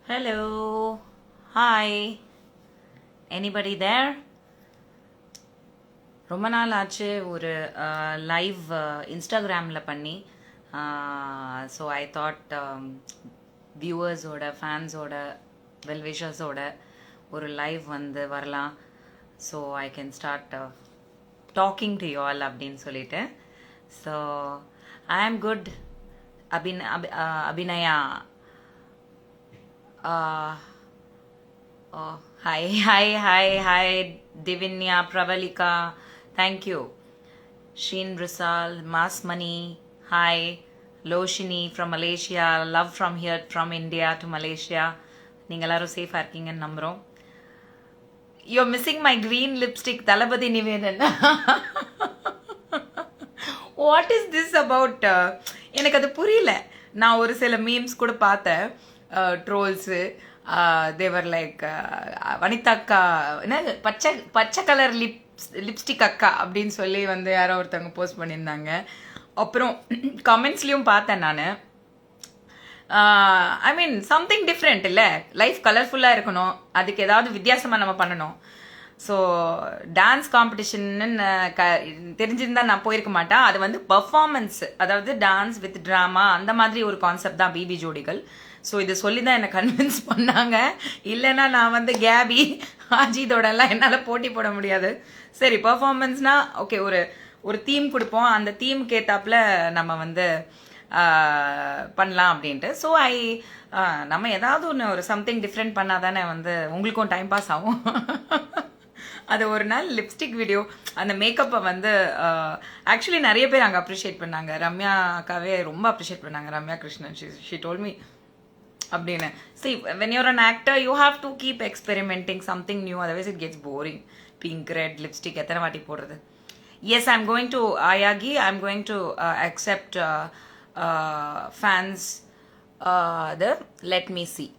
Hello. Hi. Anybody there? ரொம்ப நாள் ஆச்சு ஒரு லைவ் இன்ஸ்டாகிராமில் பண்ணி. ஸோ ஐ தாட் வியூவர்ஸோட ஃபேன்ஸோட வெல்விஷர்ஸோட ஒரு லைவ் வந்து வரலாம். So I can start talking to you all அப்படின்னு சொல்லிட்டு. ஸோ ஐ ஆம் good. Abhinaya. Oh, hi, Divinya, Pravalika, thank you. Sheen Risal, Mas Money, hi. Loshini from Malaysia, love from here, from India to Malaysia. நீங்கள் எல்லாரும் சேஃபாக இருக்கீங்கன்னு நம்புகிறோம். You're missing my green lipstick, Talabadi Nivedan. What is this about? எனக்கு அது புரியல. நான் ஒரு சில மீம்ஸ் கூட பார்த்தேன், ட்ரோல்ஸு. தேவர் லைக் வனிதா அக்கா, என்ன பச்சை பச்சை கலர் லிப்ஸ்டிக் அக்கா அப்படின்னு சொல்லி வந்து யாரோ ஒருத்தவங்க போஸ்ட் பண்ணியிருந்தாங்க. அப்புறம் கமெண்ட்ஸ்லேயும் பார்த்தேன் நான். ஐ மீன் சம்திங் டிஃப்ரெண்ட் இல்லை, லைஃப் கலர்ஃபுல்லாக இருக்கணும், அதுக்கு ஏதாவது வித்தியாசமாக நம்ம பண்ணணும். ஸோ டான்ஸ் காம்படிஷன்னு தெரிஞ்சிருந்தா நான் போயிருக்க மாட்டேன். அது வந்து பர்ஃபார்மன்ஸ், அதாவது டான்ஸ் வித் ட்ராமா அந்த மாதிரி ஒரு கான்செப்ட் தான் பிபி ஜோடிகள். ஸோ இதை சொல்லி தான் என்னை கன்வின்ஸ் பண்ணாங்க. இல்லைன்னா நான் வந்து கேபி அஜித்தோடலாம் என்னால் போட்டி போட முடியாது. சரி, பர்ஃபார்மன்ஸ்னால் ஓகே, ஒரு தீம் கொடுப்போம், அந்த தீமுக்கு ஏற்றாப்புல நம்ம வந்து பண்ணலாம் அப்படின்ட்டு. ஸோ நம்ம ஏதாவது ஒன்று ஒரு சம்திங் டிஃப்ரெண்ட் பண்ணால் தானே வந்து உங்களுக்கும் டைம் பாஸ் ஆகும். அது ஒரு நாள் லிப்ஸ்டிக் வீடியோ, அந்த மேக்கப்பை வந்து ஆக்சுவலி நிறைய பேர் அங்கே அப்ரிஷியேட் பண்ணாங்க. ரம்யா அக்காவே ரொம்ப அப்ரிஷியேட் பண்ணாங்க, Ramya Krishnan. She told me அப்படின்னு. See, when you're an actor, you have to keep experimenting something new, otherwise it gets boring. Pink, red, lipstick, எத்தனை வாட்டி போடுறது? Yes, I'm going to Ayagi. I'm going to accept fans the let me see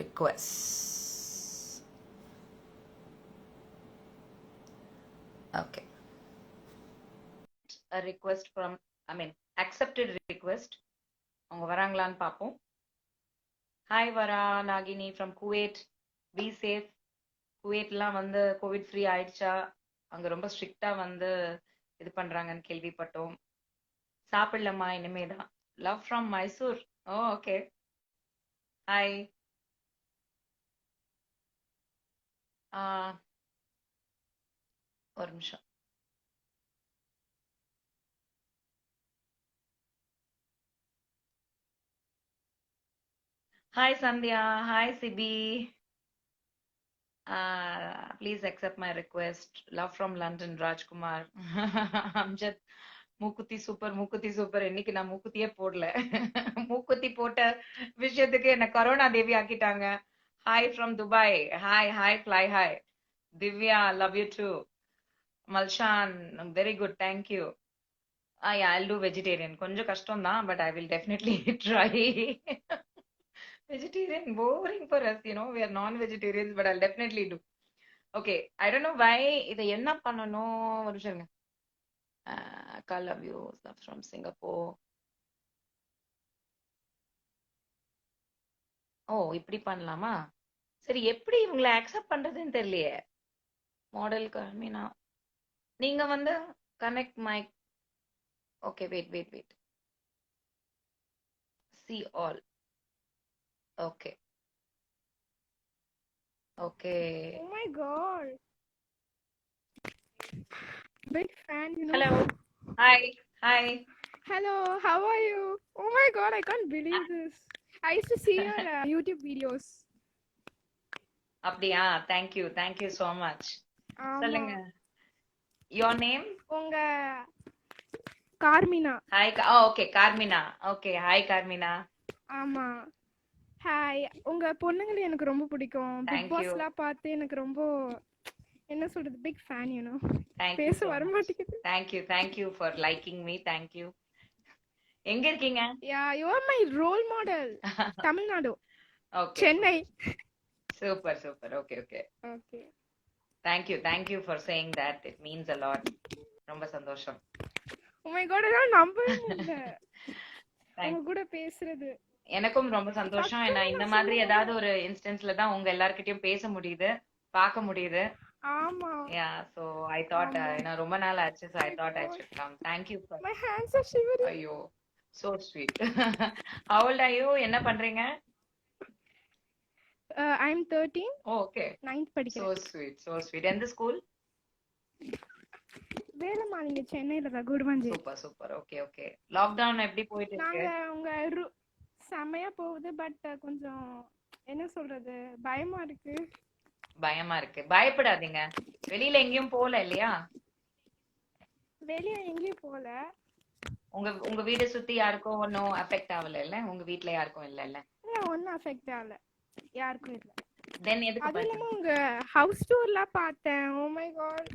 requests. Okay. A request from, I mean, accepted request. அவங்க வராங்களான்னு பார்ப்போம். Hi Vara, Nagini from Kuwait. Be safe. குவைட்லாம் வந்து covid free ஆயிடுச்சா? அங்கே ரொம்ப ஸ்ட்ரிக்டாக வந்து இது பண்ணுறாங்கன்னு கேள்விப்பட்டோம். சாப்பிடலம்மா, இனிமே தான். Love from Mysore. Oh okay. Hi. ஒரு நிமிஷம். Hi Sandhya, hi Sibi. Please accept my request. Love from London, Rajkumar. Amjad, மூக்குத்தி சூப்பர், மூக்குத்தி சூப்பர். இன்னைக்கு நான் மூக்குத்தியே போடல. மூக்குத்தி போட்ட விஷயத்துக்கு என்ன கரோனா தேவி ஆக்கிட்டாங்க. Hi from Dubai. Hi fly hi. Divya, love you too. Malshan, very good, thank you. Yeah, I'll do vegetarian. கொஞ்சம் கஷ்டம் தான், but I will definitely try. Vegetarian, boring for us, we are non-vegetarians, but I'll definitely do. Okay, I don't know why இதை என்ன பண்ணணும். ஒரு நிமிஷம். I love you, stuff from Singapore. ஓ, இப்படி பண்ணலாமா? சரி, எப்படி இவங்களை அக்செப்ட் பண்றதுன்னு தெரியலையே. மாடல் கர்மினா, நீங்க வந்து connect mic. Okay, wait. See all. Okay. Oh my god. Big fan, Hello. Hi. Hello, how are you? Oh my god, I can't believe this. I used to see your YouTube videos. அப்படியா? Thank you so much. ஆமா. சொல்லுங்க. Your name? உங்க கார்மினா. Hi. Okay, Carmina. Okay, hi Carmina. ஆமா. Hi. உங்க பொண்ணுங்களை எனக்கு ரொம்ப பிடிக்கும். Big Thank you. பாஸ்லாம் பார்த்து எனக்கு ரொம்ப, என்ன சொல்றது, பிக் ஃபேன். Thank you பேச so வர much. மாட்டேங்குது. Thank you for liking me. Thank you. எங்க இருக்கீங்க? Yeah, you are my role model. Tamil Nadu. Okay. Chennai. Super. Okay. Okay. Thank you for saying that. It means a lot. ரொம்ப சந்தோஷம். Oh my god, என்னால நம்பவே முடியல. உங்க கூட பேசுறது. எனக்கும் ரொம்ப சந்தோஷம். ஏன்னா டக்குன்னு இந்த நான் மாதிரி சொல்லும்போது ஏதாவது ஒரு இன்ஸ்டன்ஸ்ல தான் உங்க எல்லார்கிட்டயும் பேச முடியுது, பார்க்க முடியுது. ஆமா சோ ஐ தாட் ஆமா. ஏன்னா ரொம்ப நாள் ஆச்சு. So I My thought I God, should come. Thank you for. my hands are shivering. ஐயோ, so sweet. How old are you? என்ன பண்றீங்க? I'm 13, ஓகே, 9th சோ படிக்கிறேன். Sweet, so sweet. எந்த ஸ்கூல்? வேலம்மாள் சென்னையில தான், Guduvancheri. Super super. Okay okay. Lockdown எப்படி போயிட்டு இருக்கு? நாங்க உங்க செமையா போகுது. பட் கொஞ்சம் என்ன சொல்றது, பயமா இருக்கு. பயமா இருக்கு. பயப்படாதீங்க. வெளியில எங்கேயும் போல இல்லையா? வெளிய எங்கேயும் போல. உங்க உங்க வீடு சுத்தி யாருக்கும் ஒன்னும் அஃபெக்ட் ஆகல இல்ல? உங்க வீட்ல யாருக்கும் இல்ல இல்ல? இல்ல, ஒன்னும் அஃபெக்ட் ஆகல, யாருக்கும் இல்ல. தென் எதுக்கு அது பயப்பட? இல்லாம உங்க ஹவுஸ் டூர்லாம் பார்த்தேன். Oh my God,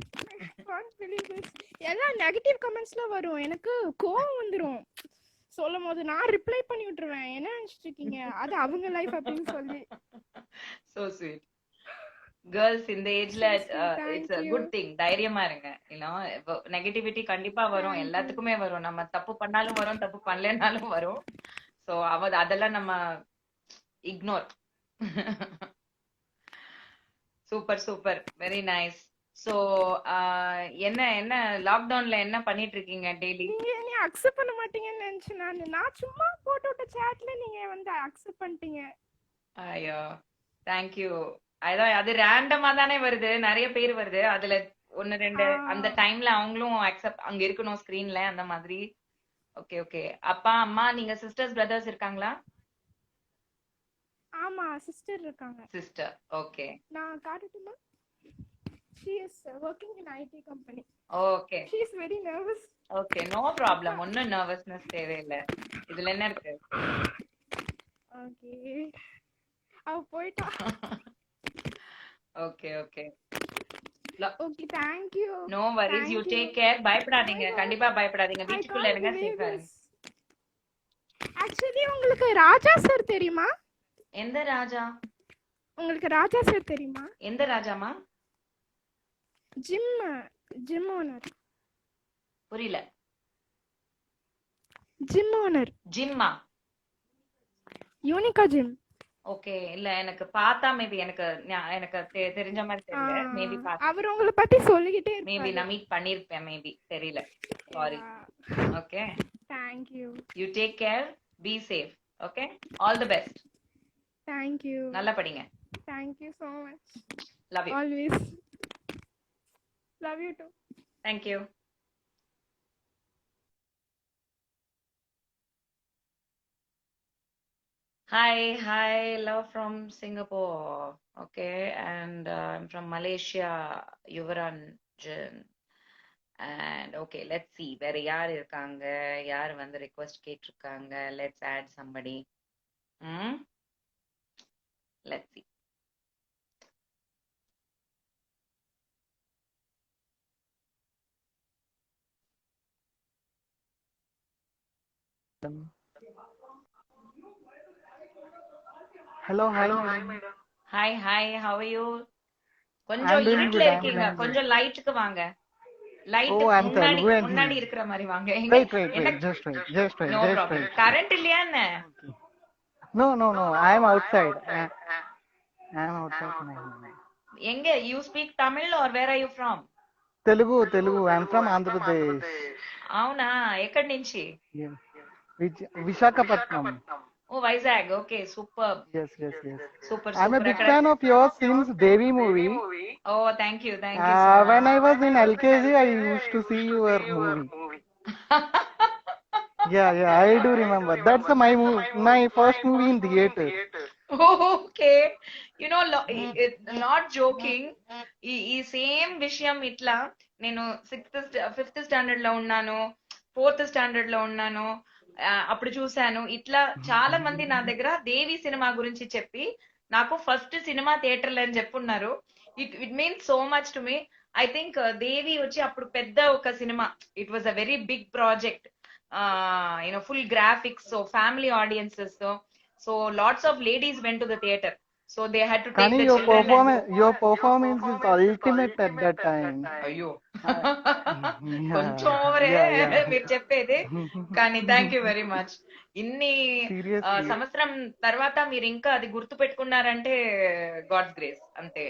can't believe this. எல்லாம் நெகட்டிவ் கமெண்ட்ஸ்லாம் வரும், எனக்கு கோவம் வந்துரும். சொல்லும் போது நான் ரிப்ளை பண்ணி விட்டுருவேன், என்ன நினைச்சிட்டு இருக்கீங்க, அது அவங்க லைஃப் அப்படின்னு சொல்லி. So sweet. கேர்ள்ஸ் இந்த ஏஜ்ல Thank it's a you. Good thing. தைரியமா இருங்க. நெகட்டிவிட்டி கண்டிப்பா வரும், Thank you. எல்லாத்துக்குமே வரும். நம்ம தப்பு பண்ணாலும் வரும், தப்பு பண்ணலனாலும் வரும். சோ அதெல்லாம் நம்ம ignore. Super super, very nice. So என்ன என்ன லாக்டவுன்ல என்ன பண்ணிட்டு இருக்கீங்க டெய்லி? நீங்க என்ன அக்செப்ட் பண்ண மாட்டீங்கன்னு நினைச்சேன் நான் சும்மா போட்டு விட்ட சாட்ல நீங்க வந்து அக்செப்ட் பண்ணிட்டீங்க. ஐயோ, தேங்க்யூ. அதான் அது ரேண்டமா தானே வருது, நிறைய பேர் வருது. அதுல ஒன்னு ரெண்டு அந்த டைம்ல அவங்களும் அக்செப்ட் அங்க இருக்கணும் ஸ்கிரீன்ல அந்த மாதிரி. Okay okay. அப்பா அம்மா, நீங்க சிஸ்டர்ஸ் பிரதர்ஸ் இருக்காங்களா? ஆமா, சிஸ்டர் இருக்காங்க. சிஸ்டர், ஓகே நான் காட்டட்டுமா? she is working in IT company. Okay she is very nervous. Okay, no problem. ஒன்னும் நர்வஸ்னஸ் தேவையில்லை. இதுல என்ன இருக்கு? ஓகே, அவ போயிட்டா. Okay okay. Okay, thank you. No worries, you take care. பயப்படாதீங்க, கண்டிப்பா பயப்படாதீங்க. வீட்டுக்குள்ள இருங்க, சேஃபா இருங்க. ஆக்சுவலி உங்களுக்கு ராஜா சார் தெரியுமா? எந்த ராஜா? உங்களுக்கு ராஜா சார் தெரியுமா? எந்த ராஜாமா? Gym owner. புரியல. Gym owner. ஜிம்மா? Unica gym. ஓகே, இல்ல எனக்கு பார்த்தா மேபி எனக்கு எனக்கு தெரிஞ்ச மாதிரி தெரியல. மேபி பார்த்தா அவர் உங்களை பத்தி சொல்லிக்கிட்டே மேபி இருப்பாரு. நான் மீட் பண்ணிருப்பேன், மேபி தெரியல. Sorry. Okay, Thank you. You take care, be safe. Okay, all the best. Thank you. நல்லா படிங்க. Thank you so much. Love you. Always. Love you too. Thank you. Hi, love from Singapore. Okay, and I'm from Malaysia, Yuvaranjan. And okay, let's see. வேற யார் இருக்காங்க? யார் வந்து request கேட்டிருக்காங்க? Let's add somebody. Let's see. Hello, hi madam. Hi, how are you? I'm கொஞ்சம் doing இருட்டுல good. I'm இருக்கீங்க, doing good. கொஞ்சம் லைட்டுக்கு வாங்க. லைட் Oh, I'm முன்னாடி Telugu and முன்னாடி Hindi. இருக்கிற மாதிரி வாங்க. Wait, என்ன? just wait. No Just problem. wait. Current இல்லையா என்ன? Okay. No. I'm outside. I'm outside now. எங்க? You speak Tamil or where are you from? Telugu. I'm from Andhra Pradesh. అవునా, ఎక్కడి నుంచి? Yeah. Visakhapatnam. Oh Vizag. Okay, super Yes. Super I'm a super. big అక్కడ fan of yours since Devi movie. Oh thank you so much. When I was in LKG, I used to see your movie. Yeah, I do remember. That's my first movie in theater. Okay, you know, not joking. ఈ same విషయం ఇట్లా నేను 5th standard లో ఉన్నాను, 4th standard లో ఉన్నాను, అప్పుడు చూశాను. ఇట్లా చాలా మంది నా దగ్గర దేవి సినిమా గురించి చెప్పి నాకు ఫస్ట్ సినిమా థియేటర్లు అని చెప్పున్నారు. It means so much to me. I think Devi వచ్చి అప్పుడు పెద్ద ఒక సినిమా. It was a very big project, full graphics, so family audiences. So lots of ladies went to the theatre. So they had to take Kani, the your children performance is ultimate at that time. అయ్యో Yeah, కొంచెం ఓవరే yeah. మీరు చెప్పేది. కానీ thank you very much. ఇన్ని Seriously. సంవత్సరం తర్వాత మీరు ఇంకా అది గుర్తు పెట్టుకున్నారంటే గాడ్స్ గ్రేస్ అంతే.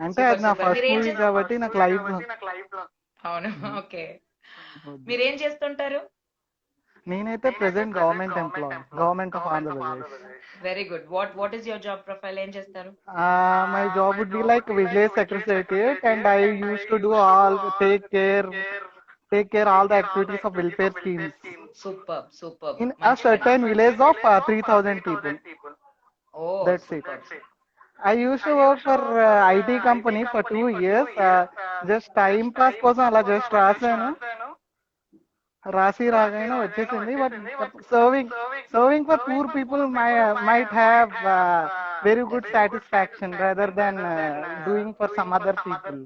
అంటే సూపర్ అది నా సూపర్. ఫస్ట్ మీరేం మూవీ కాబట్టి నాకు లైఫ్ లో అవును ఓకే. మీరేం చేస్తుంటారు? నేనైతే present government employee, government of Andhra Pradesh. Very good. What is your job profile? ఏం చేస్తారు? My job would be like village secretariat, and I used to do take care all the activities of welfare schemes super super. in a certain village of 3,000 people. Oh That's it. I used to work for IT company for 2 years. Just time pass కోసం అలా just రాసి రాగానే వచ్చేసింది. But serving for poor people might have very good satisfaction rather than doing for some other people.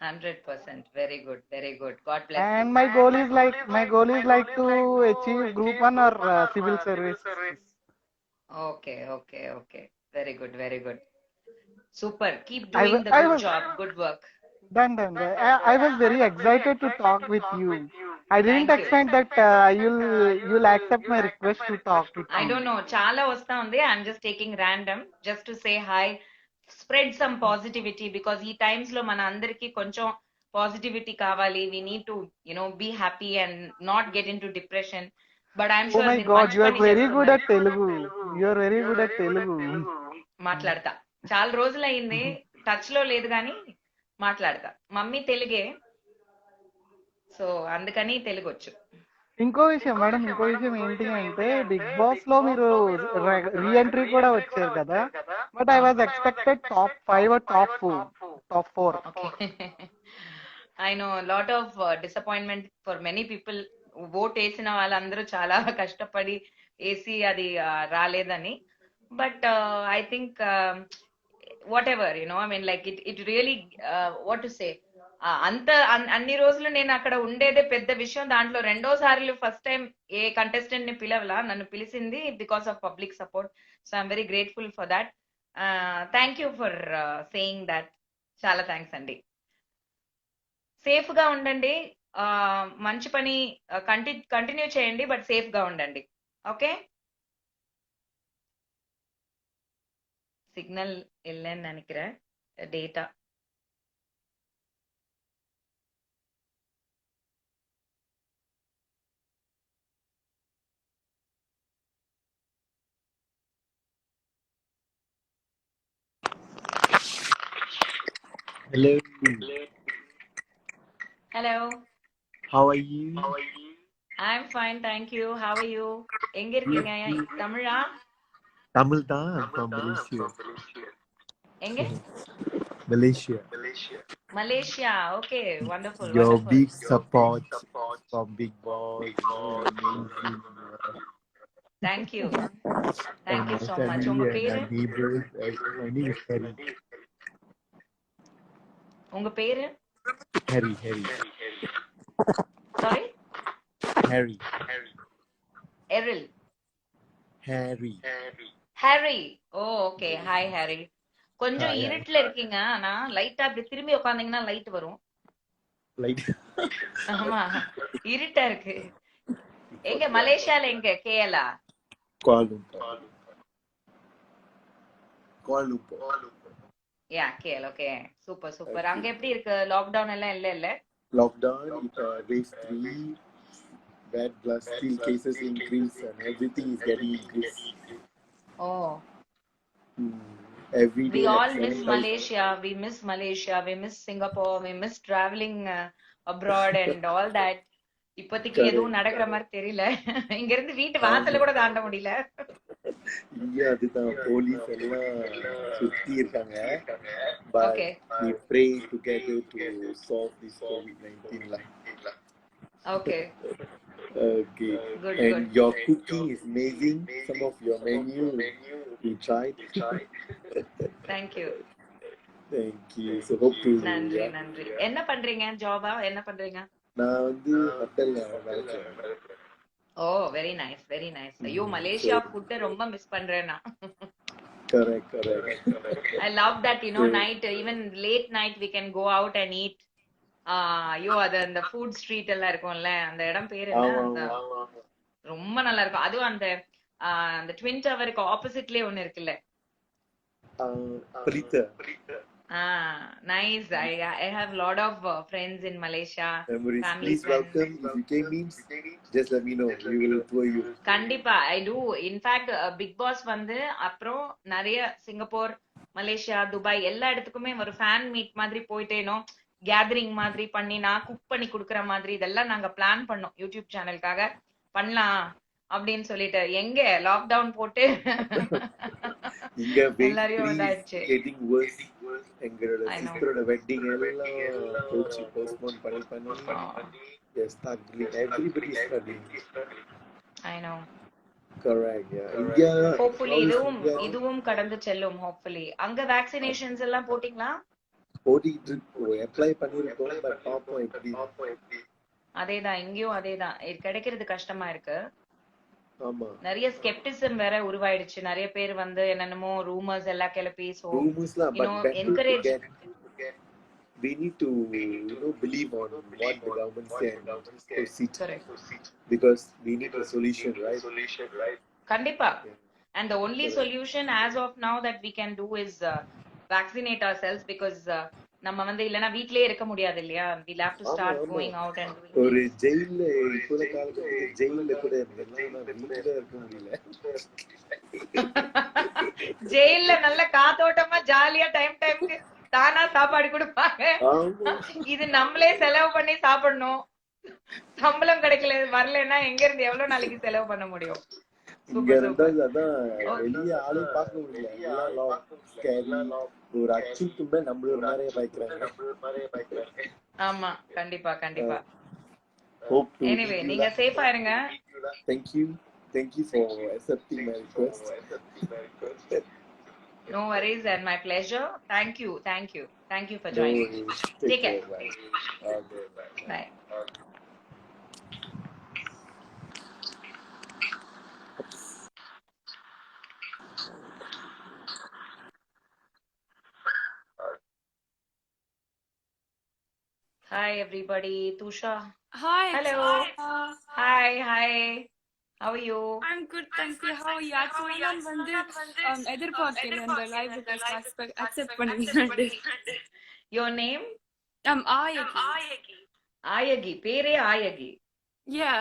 100%. Very good. Very good. God bless And you. my goal is like to achieve group 1 or civil service. Okay. Okay. Okay. Very good. Very good. Super. Keep I doing wa- the I good was- job. Good work. Done. I was very excited to talk with you. I didn't Thank you. expect that you'll accept my request to talk with I you. don't know. Chala vasta undi. I'm just taking random just to say hi. Spread some positivity because ఈ times లో మన అందరికి కొంచెం positivity కావాలి. We need to be happy and not get into depression. But I'm Oh sure my మీరు God, మంచి you are పని very good చేస్తున్నారు. at Telugu. You are very good at Telugu. మాట్లాడతా. చాలా రోజులైంది, టచ్ లో లేదు కానీ మాట్లాడతా. మమ్మీ తెలుగే, సో అందుకని తెలుగు వచ్చు. ఇంకో విషయం ఏంటి అంటే బిగ్ బాస్ లో మీరు రీఎంట్రీ కూడా వచ్చారు కదా, but I was expected top 5 or top 4. I know lot of disappointment for many people. Vote వేసిన వాళ్ళందరూ చాలా కష్టపడి వేసి అది రాలేదని. But I think what ever I mean like it really what to say, అన్ని రోజులు నేను అక్కడ ఉండేదే పెద్ద విషయం. దాంట్లో రెండోసార్లు ఫస్ట్ టైం ఏ కంటెస్టెంట్ ని పిలవలా, నన్ను పిలిచింది because of public support. So I'm very grateful for that. Thank you for saying that. చాలా థ్యాంక్స్ అండి. సేఫ్ గా ఉండండి, మంచి పని కంటిన్యూ చేయండి, బట్ సేఫ్ గా ఉండండి. ఓకే. சிக்னல் இல்லைன்னு நினைக்கிறேன். Data Hello. Hello. How are you? I'm fine, thank you. How are you? எங்க இருக்கீங்க? தமிழா? Tamil தான். I'm from Malaysia. எங்க? Malaysia. Malaysia. Okay, wonderful, Your wonderful. big support from Big Boss. Amazing. Thank you. And Thank you my so much. family உங்க and பேரு? my neighbors. My name is Harry. உங்க பேரு? Harry. Sorry? Harry. Errol. Harry. Oh, okay. Hi, Harry. கொஞ்சம் Hi. இருட்டுல இருக்கீங்க. ஆனா லைட்டா அப்படி திரும்பி உட்காந்தீங்கன்னா லைட் வரும். Like ஆமா, இருட்டா இருக்கு. எங்க மலேசியால எங்க? கேஎலா? Kuala Lumpur. யா, கேஎல். Okay, super super. அங்க எப்படி இருக்கு? லாக்டவுன் எல்லாம் இல்ல? Lockdown, wave 3, bad blood still cases increase and everything is getting increased. Oh, Every day we like all miss 7,000. Malaysia, we miss Singapore, we miss traveling abroad and all that. இப்போதைக்கு எதுவும் நடக்கிற மாதிரி தெரியல. இங்க இருந்து வீட்டு வாசல்ல கூட தாண்ட முடியல. இங்க அதுதான் போலீஸ் எல்லாம் சுத்தி இருக்காங்க. But Okay. we pray together to solve this COVID-19 life. Okay, Okay. good, And good. your cooking is amazing. Some of your menu we tried. Thank you. Thank you. So hope to நன்றி. என்ன பண்றீங்க? ஜாபா என்ன பண்றீங்க? நான் வந்து ஹோட்டல்ல வேலை செய்றேன். ஓ, வெரி நைஸ், வெரி நைஸ். ஐயோ, மலேசியா ஃபுட் ரொம்ப மிஸ் பண்றேன் நான். correct. I love that, night, even late night we can go out and eat. ஐயோ அது அந்த ஃபுட் ஸ்ட்ரீட் எல்லாம் இருக்கும்ல, அந்த இடம் பேர் என்ன, அந்த ரொம்ப நல்லா இருக்கும். அதுவும் அந்த ட்வின் டவருக்கு ஆப்போசிட்லயே ஒண்ணு இருக்குல்ல. Pelita. Nice. I have a lot of friends in Malaysia. Memories. Family Please friends. welcome. If you came means, just let me know. We will tour you. கண்டிப்பா I do. In fact, Bigg Boss வந்து அப்புறம் நிறைய Singapore, Malaysia, Dubai எல்லா இடத்துக்குமே ஒரு fan meet மாதிரி போயிட்டேனோ, gathering மாதிரி பண்ணி நான் குக் பண்ணி குடுக்கற மாதிரி இதெல்லாம் நாங்க பிளான் பண்ணோம் யூடியூப் சேனலுக்காக பண்ணலாம் அப்படின்னு சொல்லிட்டு. எங்க லாக்டவுன் போட்டு இங்க எல்லாரையும் இதாயிடுச்சு. getting worse. எங்களோட சிஸ்டரோட வெட்டிங் எல்லாம் போச்சு, போஸ்ட்போன் பண்ணி struggling. Everybody is struggling. I know. Correct. Yeah. India. Hopefully இதுவும் கடந்து செல்லும். Hopefully. அங்க வேக்சினேஷன்ஸ் எல்லாம் போட்டீங்களா? அப்ளை பண்ணிருக்கோம், பட் பாப்போம் எப்படி. அதேதான் இங்கேயும் அதேதான். இது கிடைக்கிறது கஷ்டமா இருக்கு. ஆமா, நிறைய ஸ்கெப்டிசம் வேற உருவாயிடுச்சு. நிறைய பேர் வந்து என்னென்னமோ ரூமர்ஸ் எல்லாம் கிளப்பி, so encourage. We need to believe on what the government say and proceed. Correct. Because we need a solution, right? கண்டிப்பா. And the only solution as of now that we can do is vaccinate ourselves, because நம்ம வந்து இல்லனா வீட்லயே இருக்க முடியாது இல்லையா. we'll have to start going out and doing ஒரு ஜெயில்ல இப்போல காலத்துல ஜெயில்ல கூட எல்லாம் வீட்ல இருக்க முடியல. ஜெயில்ல நல்ல காத்தோட்டமா ஜாலியா டைம்க்கு தானா சாப்பாடு கொடுப்பாங்க. இது நம்மளே செலவு பண்ணி சாப்பிடணும். சம்பளம் கிடைக்கல வரலன்னா எங்க இருந்து எவ்வளவு நாளைக்கு செலவு பண்ண முடியும்? இங்க இருந்தாலும் அதான் வெளிய ஆளே பார்க்க முடியல. எல்லாம் ஒரு அச்சுக்குமே நம்மள நிறைய பயக்கறாங்க. ஆமா, கண்டிப்பா. Hope எனிவே நீங்க சேஃபா இருங்க. Thank you for accepting my request. No worries, and my pleasure. Thank you for joining. Take care. Bye. Hi everybody. Tusha. Hi. Hello. Hi. How are you? I'm good, thank you. How are you? Actually, நான் வந்து எதிர்பார்க்கல இந்த live accept பண்ணுவீங்க. Your name? Ayagi. பேரே ஆயகி. Yeah.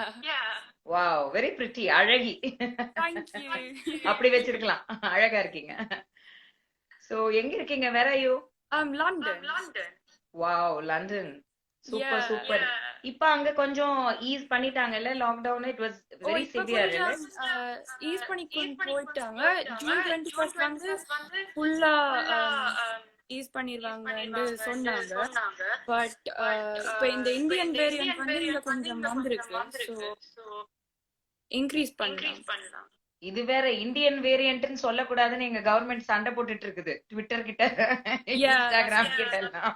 Wow, very pretty. அழகி. Thank you. அப்படி வெச்சிருக்கலாம். அழகா இருக்கீங்க. So எங்க இருக்கீங்க? Where are you? London. Wow, London. Super. இப்ப அங்க கொஞ்சம் ஈஸ் பண்ணிட்டாங்கல்ல lockdown. It was very severe இல்ல? ஈஸ் பண்ணி போயிட்டாங்க. ஜூன் 21 வந்து ஃபுல்லா ஈஸ் பண்ணிடுவாங்கன்னு சொன்னாங்க. பட் இப்ப இந்த இந்தியன் வேரியன்ட் வந்து இதுல கொஞ்சம் வந்திருக்கு. சோ இன்க்ரீஸ் பண்ணலாம். இது வேற இந்தியன் வேரியன்ட்னு சொல்லக்கூடாதுன்னு எங்க கவர்மெண்ட் சண்டை போட்டுட்டு இருக்குது ட்விட்டர் கிட்ட, இன்ஸ்டாகிராம் கிட்ட எல்லாம்.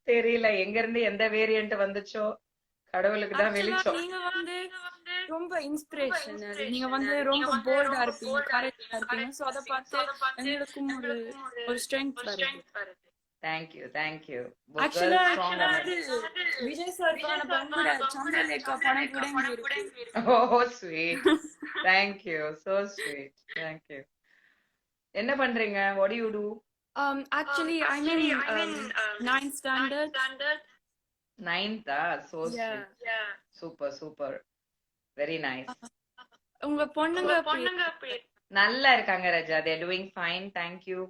தெரியல எங்க இருந்து எந்த வேரியன்ட் வந்துச்சோ, கடவுளுக்கு தான் வெளிச்சம். நீங்க வந்து ரொம்ப இன்ஸ்பிரேஷன். நீங்க வந்து ரொம்ப போல்டா இருப்பீங்க, கரெக்டா இருப்பீங்க. சோ அத பார்த்து எங்களுக்கும் ஒரு ஸ்ட்ரெngth வருது. Thank you. Actually, Vijay sir கான பங்குட சந்திரலேகா படம் கூட இங்க இருக்கு. Oh sweet. Thank you. So sweet. Thank you. என்ன பண்றீங்க? What do you do? Actually, I'm in 9th standard. 9th? So sweet. Yeah. Super. Very nice. உங்க பொண்ணுங்க நல்லா இருக்காங்க ராஜா. They are doing fine. Thank you.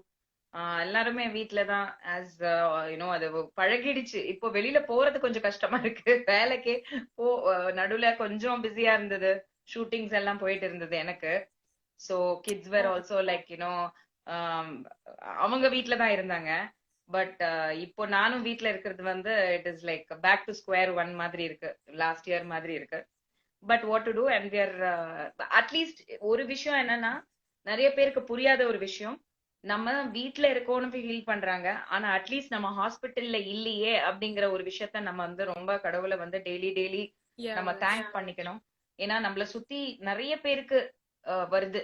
எல்லாருமே வீட்டுலதான். as அது பழகிடுச்சு. இப்போ வெளியில போறது கொஞ்சம் கஷ்டமா இருக்கு. வேலைக்கு நடுவுல கொஞ்சம் பிஸியா இருந்தது. ஷூட்டிங்ஸ் எல்லாம் போயிட்டு இருந்தது எனக்கு. So kids were also like அவங்க வீட்டுலதான் இருந்தாங்க. பட் இப்போ நானும் வீட்டுல இருக்கிறது வந்து it is like back to square one மாதிரி இருக்கு. லாஸ்ட் இயர் மாதிரி இருக்கு. But what to do and we are at least ஒரு விஷயம் என்னன்னா, நிறைய பேருக்கு புரியாத ஒரு விஷயம், நம்ம வீட்டுல இருக்கோம்னு ஃபீல் பண்றாங்க. ஆனா அட்லீஸ்ட் நம்ம ஹாஸ்பிட்டல்ல இல்லையே அப்படிங்கிற ஒரு விஷயத்த நம்ம வந்து ரொம்ப கடவுளை வந்து டெய்லி நம்ம தேங்க் பண்ணிக்கணும். ஏன்னா நம்மள சுத்தி நிறைய பேருக்கு வருது.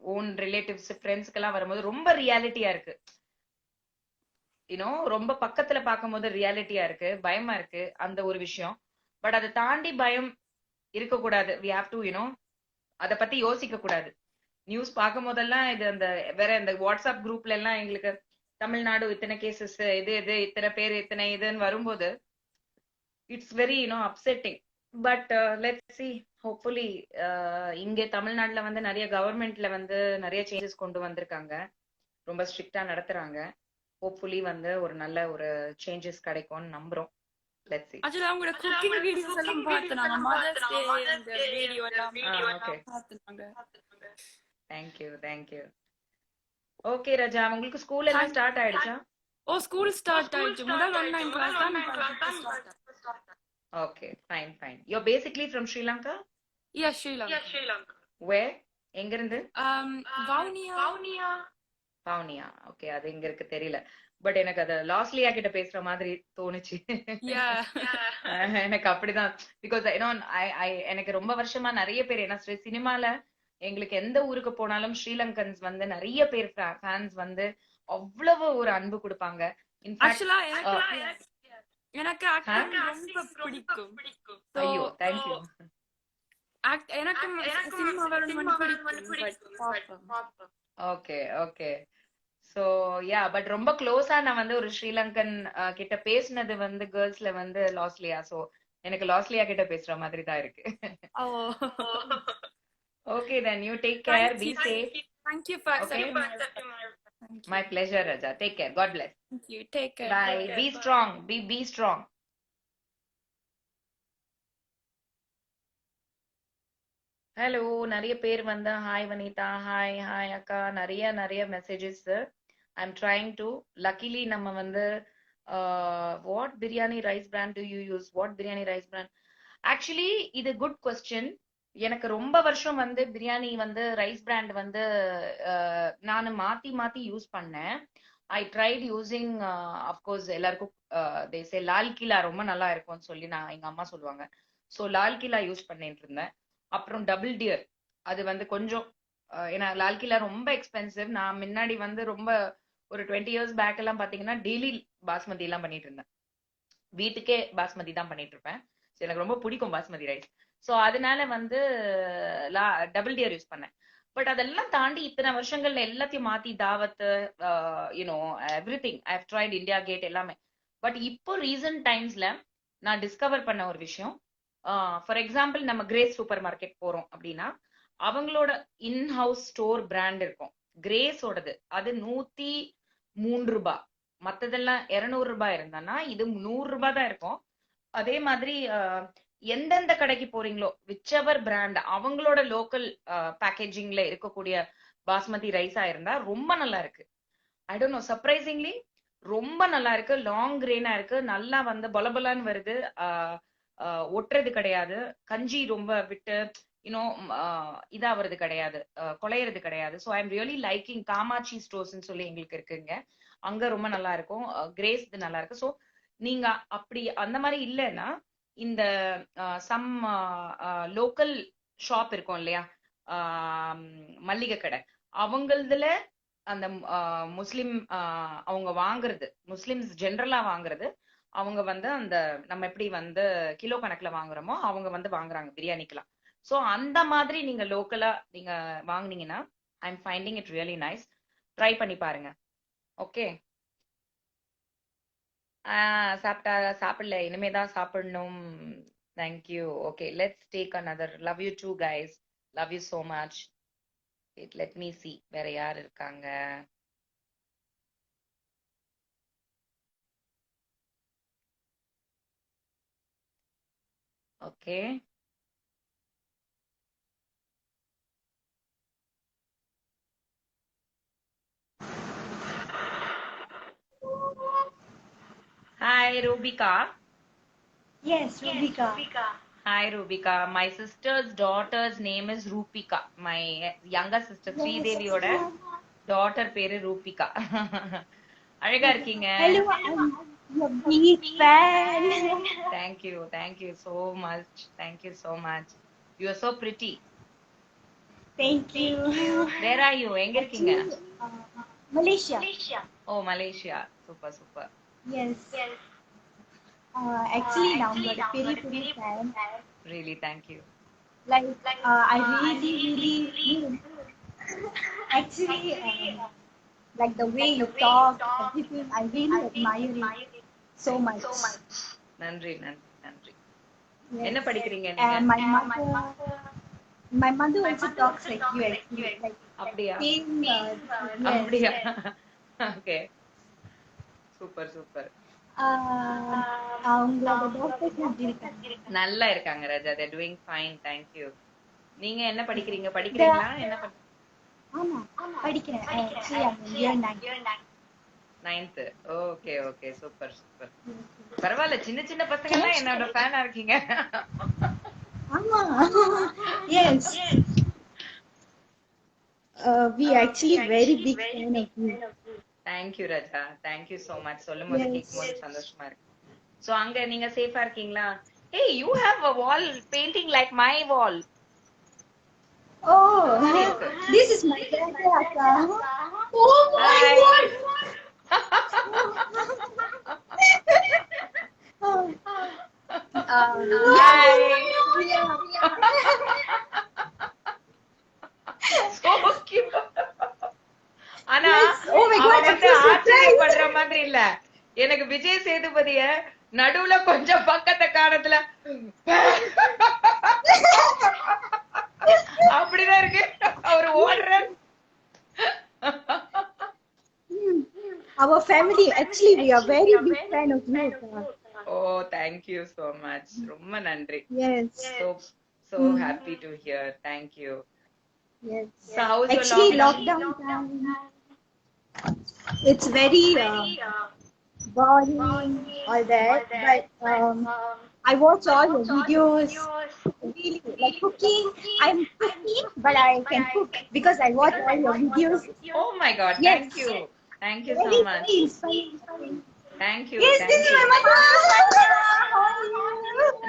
ஓன் ரிலேட்டிவ்ஸ் ஃப்ரெண்ட்ஸ்க்கெல்லாம் வரும்போது ரொம்ப ரியாலிட்டியா இருக்கு. ரொம்ப பக்கத்துல பார்க்கும்போது ரியாலிட்டியா இருக்கு, பயமா இருக்கு அந்த ஒரு விஷயம். பட் அதை தாண்டி பயம் இருக்கக்கூடாது. வி ஹாவ் டு அத பத்தி யோசிக்க கூடாது. நியூஸ் பார்க்கும் போதெல்லாம் இது அந்த வேற இந்த வாட்ஸ்அப் குரூப்ல எல்லாம் எங்களுக்கு தமிழ்நாடு இத்தனை கேசஸ், இது இத்தனை பேர் இத்தனை இதுன்னு வரும்போது it's very upsetting. But let's see, hopefully இங்க தமிழ்நாட்டுல வந்து நிறைய கவர்மெண்ட்ல வந்து நிறைய சேஞ்சஸ் கொண்டு வந்திருக்காங்க, ரொம்ப ஸ்ட்ரிக்டா நடத்துறாங்க. ஹோப்ஃபுல்லி வந்து ஒரு நல்ல ஒரு சேஞ்சஸ் கிடைக்கும்னு நம்புறோம். Let's see. ஆக்சுவலா அவங்களோட குக்கிங் வீடியோஸ் எல்லாம் பார்த்தேன். நாங்க மதர்ஸ் டே அந்த வீடியோ எல்லாம் ஓகே, பார்த்துனாங்க. தேங்க்யூ. ஓகே ரஜா, உங்களுக்கு ஸ்கூல் எல்லாம் ஸ்டார்ட் ஆயிடுச்சா? ஓ, ஸ்கூல் ஸ்டார்ட் ஆயிடுச்சு. முதல் ஆன்லைன் கிளாஸ் தான் start. Okay, fine. You are basically from Sri Lanka? Yes, Sri Lanka. Where? எங்க இருந்து? வவுனியா. பவுனியா. ஓகே, அது எங்க இருக்கு தெரியல. பட் எனக்கு அது லாஸ்லியா கிட்ட பேசுற மாதிரி தோணுச்சு. எனக்கு அப்படிதான். பிகாஸ் எனக்கு ரொம்ப வருஷமா நிறைய பேர், ஏன்னா சினிமால எங்களுக்கு எந்த ஊருக்கு போனாலும் ஸ்ரீலங்கன்ஸ் வந்து நிறைய பேர் ஃபேன்ஸ் வந்து அவ்வளவு ஒரு அன்பு கொடுப்பாங்க. ஆக்சுவலா எனக்கு ஆக்டிங் ரொம்ப பிடிக்கும். ஐயோ, தேங்க்யூ. எனக்கு சினிமா வரணும்னு பிடிக்கும். ஓகே. சோ யா, பட் ரொம்ப க்ளோஸா நான் வந்து ஒரு ஸ்ரீலங்கன் கிட்ட பேசினது வந்து கேர்ள்ஸ்ல வந்து லாஸ்லியா. சோ எனக்கு லாஸ்லியா கிட்ட பேசுற மாதிரி தான் இருக்கு. Okay, then you take care. Be safe. Thank you for accepting my pleasure, Raja. Take care. God bless. Thank you. Take care. Bye. Be strong. Be strong. Hello, நிறைய பேர் வந்து ஹாய் வனிதா, ஹாய் அக்கா, நிறைய messages. I am trying to. Luckily நம்ம வந்து what biryani rice brand to you use? What biryani rice brand? Actually இது good question. எனக்கு ரொம்ப வருஷம் வந்து பிரியாணி வந்து ரைஸ் பிராண்ட் வந்து நான் மாத்தி யூஸ் பண்ணேன். ஐ ட்ரைட் யூசிங், அஃப்கோர்ஸ் எல்லாருக்கும் தேசே லால் கிலா ரொம்ப நல்லா இருக்கும்னு சொல்லி எங்க அம்மா சொல்லுவாங்க. ஸோ லால் கிலா யூஸ் பண்ணிட்டு இருந்தேன். அப்புறம் டபுள் டியர், அது வந்து கொஞ்சம் ஏன்னா லால் கிலா ரொம்ப எக்ஸ்பென்சிவ். நான் முன்னாடி வந்து ரொம்ப ஒரு 20 years பேக் எல்லாம் பாத்தீங்கன்னா டெய்லி பாஸ்மதி எல்லாம் பண்ணிட்டு இருந்தேன். வீட்டுக்கே பாஸ்மதி தான் பண்ணிட்டு இருப்பேன். எனக்கு ரொம்ப பிடிக்கும் பாஸ்மதி ரைஸ். ஸோ அதனால வந்து டபுள் டியர் யூஸ் பண்ணேன். பட் அதெல்லாம் தாண்டி இத்தனை வருஷங்கள்ல எல்லாத்தையும் மாத்தி தாவத்து, everything I have tried, India Gate எல்லாமே. பட் இப்போ ரீசன்ட் டைம்ஸ்ல நான் டிஸ்கவர் பண்ண ஒரு விஷயம், ஃபார் எக்ஸாம்பிள் நம்ம கிரேஸ் சூப்பர் மார்க்கெட் போறோம் அப்படின்னா அவங்களோட இன்ஹவுஸ் ஸ்டோர் பிராண்ட் இருக்கும். கிரேஸோடது அது 103 ரூபாய், மத்ததெல்லாம் 200 ரூபாய் இருந்தானா இது 100 ரூபாய் தான் இருக்கும். அதே மாதிரி எந்தெந்த கடைக்கு போறீங்களோ விச்செவர் பிராண்ட் அவங்களோட லோக்கல் பேக்கேஜிங்ல இருக்கக்கூடிய பாஸ்மதி ரைஸா இருந்தா ரொம்ப நல்லா இருக்கு. ஐ டோன்ட் நோ, சர்ப்ரைசிங்லி ரொம்ப நல்லா இருக்கு. லாங் கிரெயினா இருக்கு, நல்லா வந்து பொலபொலான்னு வருது, ஒட்டுறது கிடையாது, கஞ்சி ரொம்ப விட்டு இதா வருது கிடையாது, குலையறது கிடையாது. So I am really liking. Kamatchi ஸ்டோர்ஸ்ன்னு சொல்லி எங்களுக்கு இருக்குங்க, அங்க ரொம்ப நல்லா இருக்கும். கிரேஸ் இது நல்லா இருக்கு. ஸோ நீங்க அப்படி அந்த மாதிரி இல்லைன்னா இந்த சம் லோக்கல் ஷாப் இருக்கும் இல்லையா, மல்லிகை கடை, அவங்களதுல அந்த முஸ்லிம் அவங்க வாங்குறது, முஸ்லிம்ஸ் ஜென்ரலா வாங்குறது, அவங்க வந்து அந்த நம்ம எப்படி வந்து கிலோ கணக்குல வாங்குறோமோ அவங்க வந்து வாங்குறாங்க பிரியாணிக்கெல்லாம். ஸோ அந்த மாதிரி நீங்க லோக்கலா நீங்க வாங்குனீங்கன்னா I am finding it really nice. Try பண்ணி பாருங்க. ஓகே, சாப்பிடல, இனிமேதான் சாப்பிடணும். Thank you. Okay, let's take another. Love you too guys, love you so much. let me see வேற யார் இருக்காங்க. Okay, hi Rubika. Yes, Rubika. Hi Rubika, my sister's daughter's name is Rupika. My younger sister Sridevi oda daughter பேரு Rupika. அழகா இருக்கீங்க. Hello, I'm your big fan. Thank you so much. You are so pretty. Thank you. Where are you? எங்க இருக்கீங்க? Malaysia. Oh, Malaysia. Super super. Yes. Actually, now I'm a very fan. Really thank you. Like, I really, actually, like the way you talk, everything, I really admire it so much. நன்றி நன்றி நன்றி. Yes. என்ன படிக்கிறீங்க நீங்க? My mother also talks like you, actually. Like, அப்படியா? same, yes. அப்படியா? Okay, super super. அவங்களோட doctors எப்படி இருக்காங்க? நல்லா இருக்காங்க ராஜா. they doing fine, thank you. நீங்க என்ன படிக்கிறீங்க? படிக்கிறீங்களா? என்ன ஆமா படிக்கிறேன். Actually, I'm in year 9. 9th. Okay okay, super super. பரவாயில்ல, சின்ன சின்ன பசங்க எல்லாம் என்னோட ஃபேனா இருக்கீங்க. ஆமா. Yes. We actually very big fan of you. thank you Raja, thank you so much. சொல்லும்போது கேட்கும்போது சந்தோஷமா இருக்கு. சோ அங்க நீங்க சேஃபா இருக்கீங்களா? hey, you have a wall painting like my wall. Oh, this is my brother, Akka. Oh my Hi. God. Hi. so cute. ஆனா Oh my God, அவன் வந்து I'm so ஆச்சரியப்படுற மாதிரி இல்ல. எனக்கு விஜய் சேதுபதிய நடுவுல கொஞ்சம் பக்கத்தை காணத்துல அப்படிதான் இருக்கு. அவர் ஓடுற. Our family, actually, we are very big fan of you, Akka. oh, thank you so much. ரொம்ப நன்றி. Yes. So happy to hear. Thank you. Yes. So how's your Actually, lockdown? lockdown time, it's very boring, all that. But I watch all your videos. Really, like cooking. I'm cooking, but I can cook because I watch all your videos. Oh my God, Yes. thank you. Thank you so Very, much. very inspiring. Thank you. Yes, Thank this is you. my mother. How are you?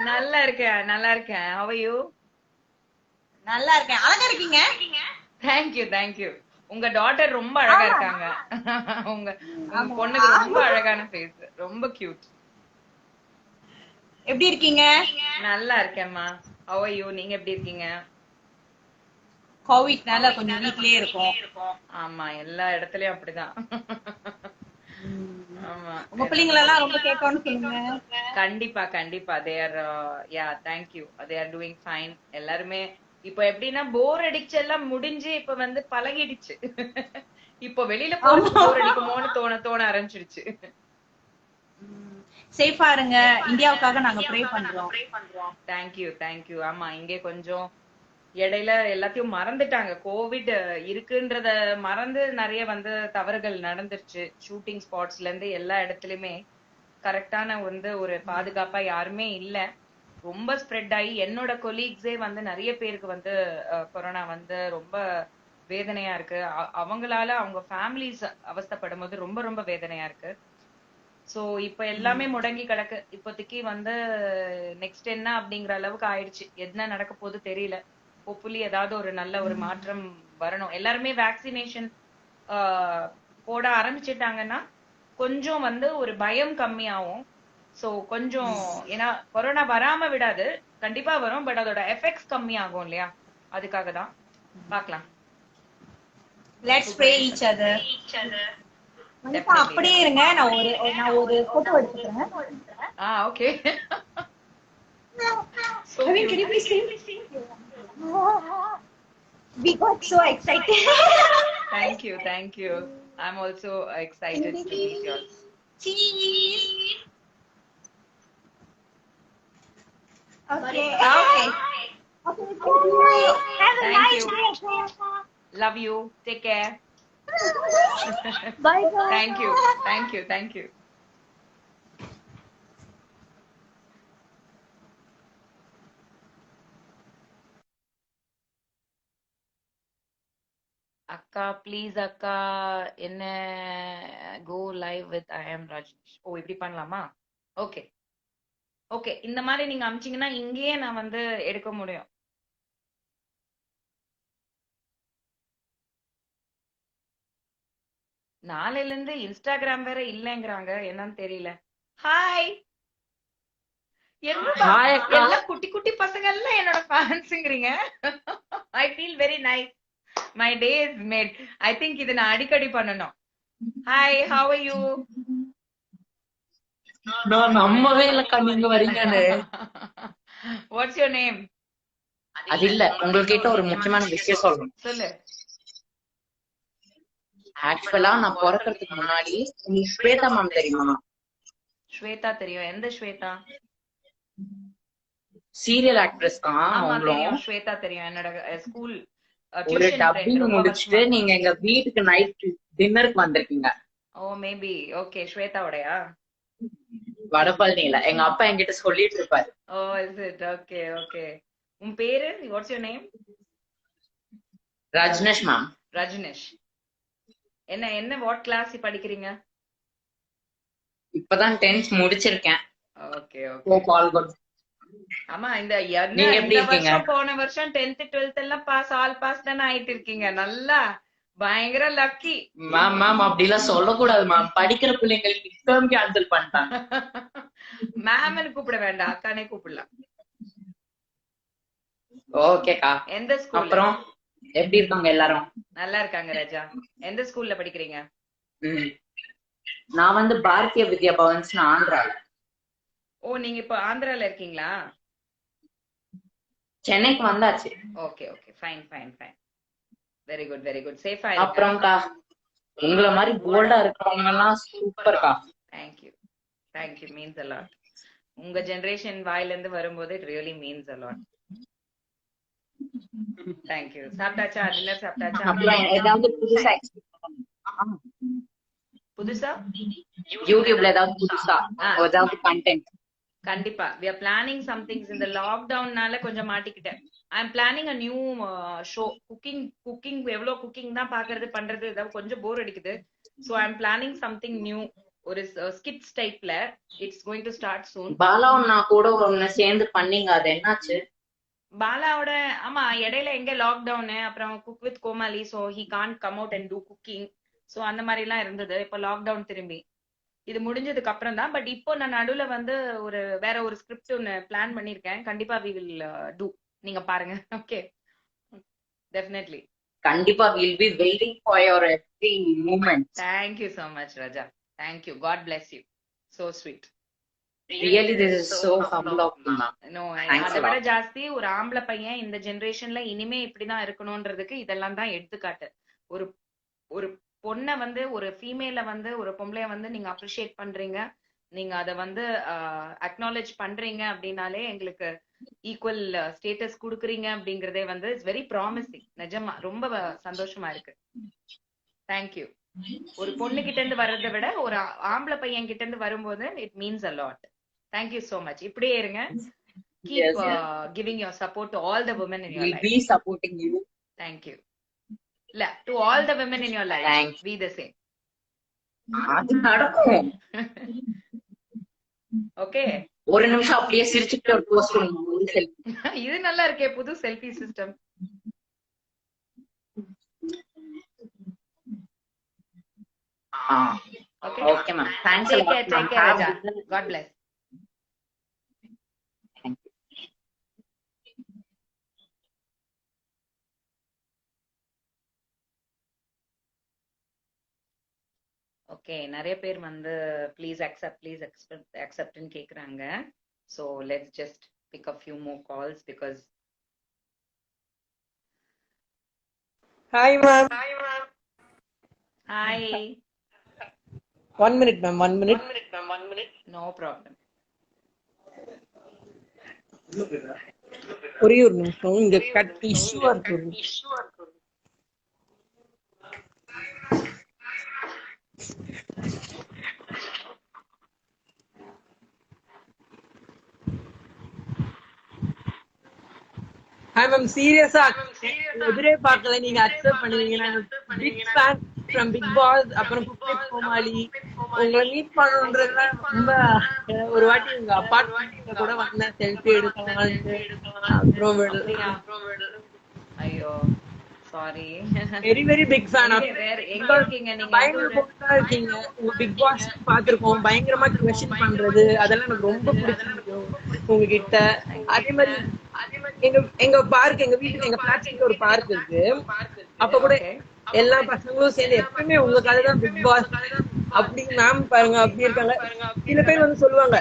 நல்லா இருக்கேன், நல்லா இருக்கேன். How are you? நல்லா இருக்கேன். அழகா இருக்கீங்க. Thank you, thank you. உங்க daughter ரொம்ப அழகா இருக்காங்க. உங்க பொண்ணுக்கு ரொம்ப அழகான ஃபேஸ், ரொம்ப கியூட். எப்படி இருக்கீங்க? நல்லா இருக்கேம்மா. How are you? நீங்க எப்படி இருக்கீங்க? கோவிட்னால கொஞ்சம் வீட்லயே இருக்கோம். ஆமா, எல்லா இடத்துலயும் அப்படிதான். ஆமா, உங்க பிள்ளைங்கள எல்லாம் ரொம்ப கேட்கணும்னு சொல்லுங்க. கண்டிப்பா கண்டிப்பா. they are yeah, thank you, they are doing fine. எல்லாருமே இப்ப எப்படின்னா போர் அடிச்சு எல்லாம் முடிஞ்சு இப்ப வந்து பழகிடுச்சு. இப்ப வெளியில போறது போர் அடிக்குமோன்னு தோண ஆரம்பிச்சிடுச்சு. சேஃபா இருங்க. இந்தியாவுக்காக நாங்க ப்ரே பண்றோம். Thank you thank you. ஆமா, இங்கே கொஞ்சம் இடையில எல்லாத்தையும் மறந்துட்டாங்க. கோவிட் இருக்குன்றத மறந்து நிறைய வந்து தவறுகள் நடந்துருச்சு. ஷூட்டிங் ஸ்பாட்ஸ்ல இருந்து எல்லா இடத்துலயுமே கரெக்டான வந்து ஒரு பாதுகாப்பா யாருமே இல்ல. ரொம்ப ஸ்ப்ரெட் ஆகி என்னோட கொலீக்ஸே வந்து நிறைய பேருக்கு வந்து கொரோனா வந்து ரொம்ப வேதனையா இருக்கு. அவங்களால அவங்க ஃபேமிலிஸ் அவஸ்தைப்படும் போது ரொம்ப ரொம்ப வேதனையா இருக்கு. சோ இப்ப எல்லாமே முடங்கி கிடக்கு. இப்போதைக்கு வந்து நெக்ஸ்ட் என்ன அப்படிங்கிற அளவுக்கு ஆயிடுச்சு. என்ன நடக்க போகுது தெரியல. ஹோப்ஃபுல்லி ஏதாவது ஒரு நல்ல ஒரு மாற்றம் வரணும். எல்லாருமே வேக்சினேஷன் போட ஆரம்பிச்சிட்டாங்கன்னா கொஞ்சம் வந்து ஒரு பயம் கம்மியாகும். சோ கொஞ்சம், ஏன்னா கொரோனா வராம விடாது, கண்டிப்பா வரும். பட் அதோட எஃபெக்ட்ஸ் கம்மியாகும் இல்லையா? அதுக்காக தான் பார்க்கலாம். Let's pray each other. அப்படியே இருங்க. நான் ஒரு போட்டோ எடுத்துக்கிறேன். Okay. I mean, can you please sing? We got so excited. Thank you. I'm also excited to meet you all. Cheese. Okay. Okay. Okay, thank you. Have a Thank nice you. day. Love you. Take care. Bye bye. Thank you. அக்கா please அக்கா, என்ன go live with I am Rajesh. Oh, இப்படி பண்ணலாமா? Okay okay. இந்த மாதிரி நீங்க அமிச்சீங்கன்னா இங்கேயே நான் வந்து எடுக்க முடியும். நாளையில இருந்து இன்ஸ்டாகிராம் வேற இல்லங்கறாங்க, என்னன்னு தெரியல. ஹாய், என்னடா ஹாய் அக்கா. எல்லாம் குட்டி குட்டி பசங்க எல்லாம் என்னோட ஃபேன்ஸ்ங்கறீங்க. I feel very nice. My day is made. I think இது நான் அடிக்கடி பண்ணணும். Hi, how are you? நான் நம்பவே இல்லக்கா நீங்க வரீங்கன்னு. What's your name? அது இல்ல, உங்ககிட்ட ஒரு முக்கியமான விஷயம் சொல்லணும். சொல்லு. ஆக்சுவலா நான் பிறக்கிறதுக்கு முன்னாடி உங்களுக்கு ஸ்வேதா மேம் தெரியுமா? ஸ்வேதா தெரியும். எந்த ஸ்வேதா? சீரியல் ஆக்ட்ரஸ் தான் ஆமா அவங்களும். தெரியும், ஸ்வேதா தெரியும். என்னோட ஸ்கூல் ஒரு டியூஷன் டப்பிங் ஃப்ரெண்ட். ரொம்ப முடிச்சுட்டு வருஷமா. நீங்க எங்க வீட்டுக்கு நைட் டின்னருக்கு வந்திருக்கீங்க. ஓ மேபி. ஓகே, ஸ்வேதாவோடயா? வடபழனியில எங்க அப்பா என்கிட்ட சொல்லிட்டு இருப்பாரு. Oh is it? Okay okay. உன் பேரு? What's your name? Rajnesh ma'am. Rajnesh. என்ன என்ன வாட் கிளாஸ் படிக்கிறீங்க? இப்பதான் 10th முடிச்சிருக்கேன். Okay okay. ஆமா, இந்த நீங்க எப்படி இந்த இருக்கீங்க? வருஷம் போன வருஷம் 10th 12th எல்லாம் பாஸ், ஆல் பாஸ் தானே ஆயிட்டு இருக்கீங்க. நல்லா பயங்கர லக்கி. மேம் மேம் அப்படிலாம் சொல்லக்கூடாது மேம். படிக்கிற பிள்ளைங்களுக்கு எக்ஸாம் கேன்சல் பண்ணிட்டாங்க. மேம்னு கூப்பிட வேண்டாம், அக்கானே கூப்பிடலாம். ஓகேக்கா. எந்த ஸ்கூல்? அப்புறம் எப்படி இருக்காங்க எல்லாரும்? நல்லா இருக்காங்க ராஜா. எந்த ஸ்கூல்ல படிக்கிறீங்க? நான் வந்து பாரதிய வித்யா பவன்ஸ் ஆந்திரால. ஓ நீங்க இப்ப ஆந்திரால இருக்கீங்களா? சென்னைக்கு வந்தாச்சு. Okay okay, fine fine fine. Very good very good. சேஃபா இருங்க. அப்புறம்க்கா, உங்களை மாதிரி போல்டா இருக்கிறவங்க எல்லாம் சூப்பர்க்கா. Thank you thank you, means a lot. உங்க ஜெனரேஷன் வாயில இருந்து வரும்போது it really means a lot. Thank you. சாப்பிட்டாச்சா? டின்னர் சாப்பிட்டாச்சா? அப்புறம் ஏதாவது புதுசா புதுசா யூடியூப்ல ஏதாவது புதுசா ஏதாவது கண்டென்ட்? கண்டிப்பா. we are planning some things. இந்த லாக்டவுன்னால கொஞ்சம் மாட்டிக்கிட்டேன். I am planning a new show. Cooking எவ்வளவு குக்கிங் தான் பாக்குறது பண்றது, ஏதாவது கொஞ்சம் போர் அடிக்குது. so I am planning something new. ஒரு ஸ்கிட்ஸ் டைப்ல. it's going to start soon. பாலாவும் நான் கூட ஒண்ணு சேர்ந்து பண்ணீங்க, அது என்னாச்சு? பாலாவோட ஆமா, இடையில எங்க லாக்டவுன், அப்புறம் Cook with Comali, so he can't come out and do cooking. so அந்த மாதிரி எல்லாம் இருந்தது. இப்ப லாக்டவுன் திரும்பி இது முடிஞ்சதுக்கு அப்புறம் தான். பட் இப்போ நான் நடுவுல வந்து வேற ஒரு ஸ்கிரிப்ட் ஒன்னு பிளான் பண்ணிருக்கேன். கண்டிப்பா we will do. நீங்க பாருங்க. Okay, definitely. கண்டிப்பா we'll be waiting for your every moment. Thank you so much Raja. Thank you. God bless you. So sweet. Really this is so humble of you ma'am. No, Thanks அதை a விட lot. ஜாஸ்தி ஒரு ஆம்பளை பையன் இந்த ஜெனரேஷன்ல இனிமே இப்படிதான் இருக்கணும்ன்றதுக்கு இதெல்லாம் தான் எடுத்துக்காட்டு. ஒரு ஒரு பொண்ணை வந்து, ஒரு ஃபீமேல வந்து, ஒரு பொம்பளைய வந்து நீங்க அப்ரிஷியேட் பண்றீங்க, நீங்க அதை வந்து அக்னாலேஜ் பண்றீங்க அப்படின்னாலே எங்களுக்கு ஈக்குவல் ஸ்டேட்டஸ் கொடுக்குறீங்க அப்படிங்கறதே வந்து இட்ஸ் வெரி ப்ராமிசிங். நிஜமா ரொம்ப சந்தோஷமா இருக்கு. தேங்க்யூ. ஒரு பொண்ணு கிட்ட இருந்து வர்றதை விட ஒரு ஆம்பளை பையன் கிட்ட இருந்து வரும்போது it means a lot. Thank you so much. இப்படியே இருங்க. Yes, Keep yes. giving your support to all the women in your We'll life. be supporting you. Thank you. இல்ல, to all the women in your life. Thanks. Be the same. அது நடக்கும். Okay. ஒரு நிமிஷம் அப்படியே சிரிச்சுட்டு ஒரு post பண்ணுங்க. இது நல்லா இருக்கே, புது selfie system. Okay. Okay ma'am. Thanks a Take lot. care, take care, Raja. God bless. Okay, நிறைய பேர் வந்து ப்ளீஸ் அக்செப்ட்னு கேக்குறாங்க. So let's just pick a few more calls because. Hi, ma'am. Hi. 1 minute, ma'am. 1 minute. No problem. ஒரே ஒரு நிமிஷம், இங்க cut இஷ்யூவா இருக்கு. Hi, ma'am. Seriousா எதிரே பார்க்கல, நீங்க அக்செப்ட் பண்ணுவீங்க. நான் big fan from Bigg Boss, அப்புறம் குக் வித் கோமாளி. உங்களை மீட் பண்ணணுன்றதுலாம் ரொம்ப, ஒரு வாட்டி உங்க அப்பார்ட்மெண்ட்ல கூட வந்தேன் செல்ஃபி எடுக்கலாம்னு. அப்புறம் ஐயோ sorry. Very very big fan of. வேற எங்க இருக்கீங்க நீங்க? எந்த பயங்கர ஊரு? போல்டா இருக்கீங்க. உங்க பிக் பாஸ் பாத்திருக்கோம். பயங்கரமா கொஸ்டின் பண்றது அதெல்லாம் எனக்கு ரொம்ப பிடிச்சிருக்கு உங்ககிட்ட. அதே மாதிரி எங்க எங்க பார்க், எங்க வீட்டுக்கு எங்க பிளாட் கிட்ட ஒரு பார்க் இருக்கு. அப்ப கூட ஓகே. எல்லா பசங்களும் சேர்ந்து எப்பவுமே உங்க கதை தான் பிக் பாஸ் அப்படி மேம் பாருங்க அப்படி இருக்காங்க. சில பேர் வந்து சொல்லுவாங்க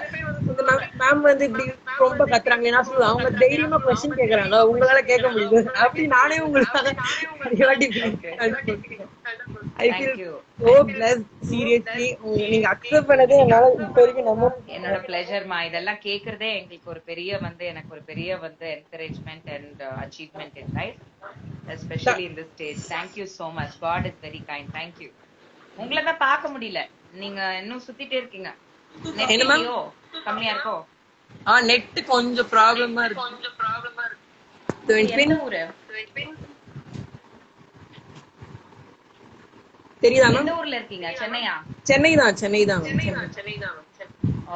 இந்த மேம் வந்து இப்படி ரொம்ப கத்துறாங்க. நான் சொல்லுவேன் அவங்க தைரியமா கொஸ்டின் கேக்குறாங்க, உங்களால கேட்க முடியுது. அப்படி நானே உங்களுக்காக நிறைய வாட்டி I feel thank you. So blessed. Seriously நீங்க அக்செப்ட் பண்ணதே என்னால இப்ப வரைக்கும் நம்ப என்னோட பிளஷர்மா. இதெல்லாம் கேக்குறதே எங்களுக்கு ஒரு பெரிய எனக்கு ஒரு பெரிய encouragement and achievement in life, especially in this stage. Thank you so much. God is very kind. Thank you. உங்களை தான் பார்க்க முடியல, நீங்க இன்னும் சுத்திட்டே இருக்கீங்க. நெட் என்ன மேம்? இல்லையோ? கம்மியா இருக்கோ? நெட் கொஞ்சம் ப்ராப்ளமா இருக்கு. எந்த ஊரு? தெரியுதா மேம்? எந்த ஊர்ல இருக்கீங்க? சென்னையா? சென்னை தான்.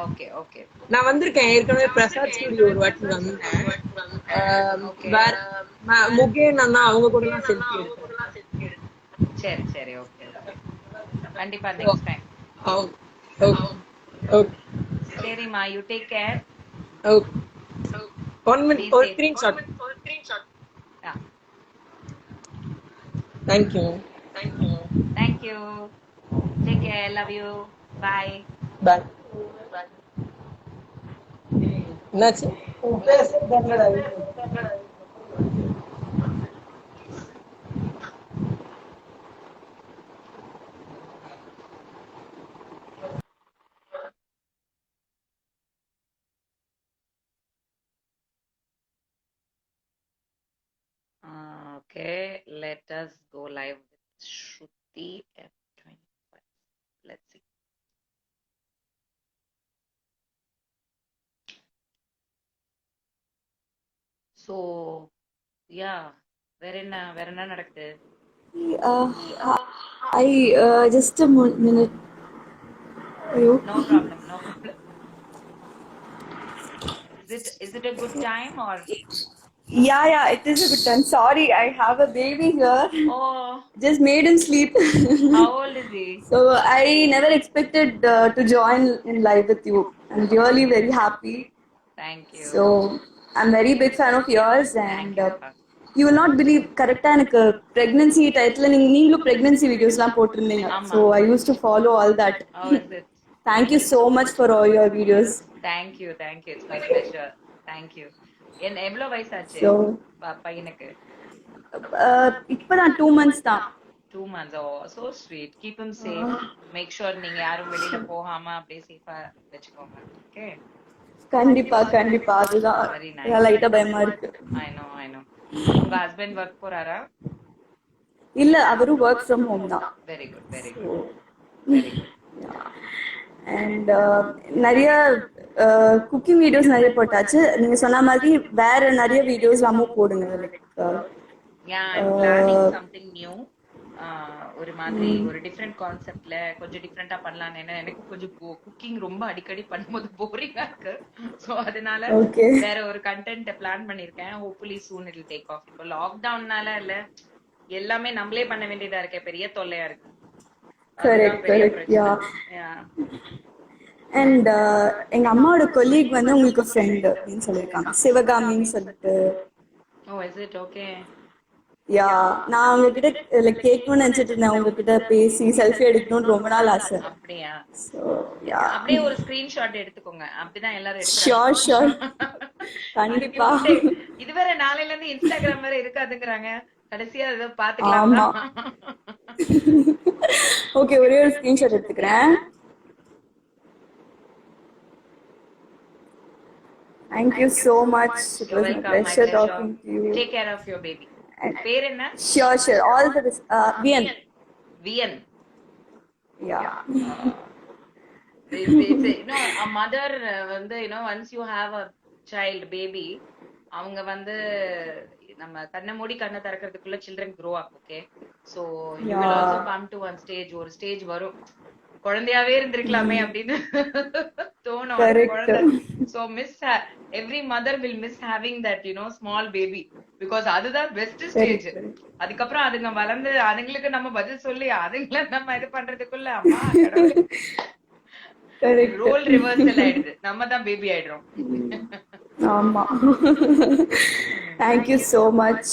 Okay okay. நான் வந்திருக்கேன் ஏற்கனவே பிரசாத் ஸ்டுடியோ ஒரு வாட்டி வந்தேன். வேற முகேன் அண்ணா அவங்க கூட எல்லாம் செல்ஃபி எடுத்தேன். சரி சரி. ஓகே கண்டிப்பா நெக்ஸ்ட் டைம். சரிம்மா, you take care. Okay 1 minute ஒரு screenshot. Thank you. Thank you. Take care. Love you. Bye. Bye. என்னாச்சு? Okay, let us go live with Shruti F25. Let's see. So, yeah, வேற என்ன நடக்குது? Just a minute. No problem, no problem. Is it a good time or? Yeah, it is a good time. Sorry, I have a baby here. Oh, Just made him sleep. how old is he? So I never expected to join in live with you. I'm really very happy. Thank you. So I'm very big fan of yours, and you will not believe. Correct, எனக்கு pregnancy title நீங்களும் pregnancy videosலாம் போட்டிருந்தீங்க. So I used to follow all that. How is it? Thank you so much for all your videos. Thank you. It's my pleasure. Thank you. எவ்வளவு வயசாச்சு பையனுக்கு? இப்பதான் 2 months தான். 2 months. Oh, so sweet. Keep him safe. Make sure நீங்க யாரும் வெளியில போகாம அப்படியே சேஃபா வெச்சுக்கோங்க. Okay? கண்டிப்பா அதுதான் லைட்டா பயமா இருக்கு. I know. உங்க ஹஸ்பண்ட் வர்க் போறாரா? இல்ல, அவரு work from home தான். Very good. And நிறைய குக்கிங் வீடியோஸ் நிறைய போட்டாச்சு. நீங்க சொன்ன மாதிரி வேற நிறைய வீடியோஸ்லாமும் போடுங்க. Yeah, I'm planning something new. ஒரு மாதிரி ஒரு டிஃபரெண்ட் கான்செப்ட்ல கொஞ்சம் டிஃபரெண்டா பண்ணலாம்னு. எனக்கு கொஞ்சம் குக்கிங் ரொம்ப அடிக்கடி பண்ணும்போது போரிங்கா இருக்கு. சோ அதனால வேற ஒரு கண்டென்ட் பிளான் பண்ணிருக்கேன். Hopefully soon it will take off. இப்போ லாக்டவுன்னால இல்ல, எல்லாமே நம்மளே பண்ண வேண்டியதா இருக்கு. பெரிய தொல்லையா இருக்கு. கரெக்ட். அண்ட் எங்க அம்மாவோட கொலீக் வந்து உங்களுக்கு ஃப்ரெண்ட் அப்படின்னு சொல்லியிருக்காங்க, சிவகாமின்னு சொல்லிட்டு. ஓ, இஸ் இட்? ஓகே. யா, நான் உங்ககிட்ட கேட்கணும்னு நினைச்சிட்டு இருந்தேன். உங்ககிட்ட பேசி செல்ஃபி எடுக்கணும்னு ரொம்ப நாள் ஆசை. அப்படியா? சோ யா, அப்படியே ஒரு ஸ்கிரீன்ஷாட் எடுத்துக்கோங்க. அப்படிதான் எல்லாரும் எடுக்கறாங்க. ஷூர் கண்டிப்பா. இதுவரை நாளையில இருந்து இன்ஸ்டாகிராம் வேற இருக்காதுங்கறாங்க. கடைசியா ஏதோ பாத்துக்கலாம். ஓகே, ஒரே ஒரு ஸ்கிரீன்ஷாட் எடுத்துக்கிறேன். Thank you so much. It was a pleasure talking to you. Take care of your baby. பேர் என்ன? Sure. All the best. Vian. Yeah. A mother வந்து once you have a child baby, அவங்க வந்து நம்ம கண்ணை மூடி கண்ணை திறக்கிறதுக்குள்ள children grow up. Okay, so you will also come to one stage. ஒரு ஸ்டேஜ் வரும், குழந்தையாவே இருந்திருக்கலாமே அப்படின்னு தோணும் Correct. குழந்தை. So every mother will miss having that small baby because அதுதான் பெஸ்ட் ஸ்டேஜ். அதுக்கப்புறம் அதுங்க வளர்ந்து அதுங்களுக்கு நம்ம பதில் சொல்லி அதுங்களை நம்ம இது பண்றதுக்குள்ள அம்மா Correct. ரோல் ரிவர்சல் ஆயிடுது, நம்ம தான் பேபி ஆயிடுறோம். ஆமா. Thank you so much.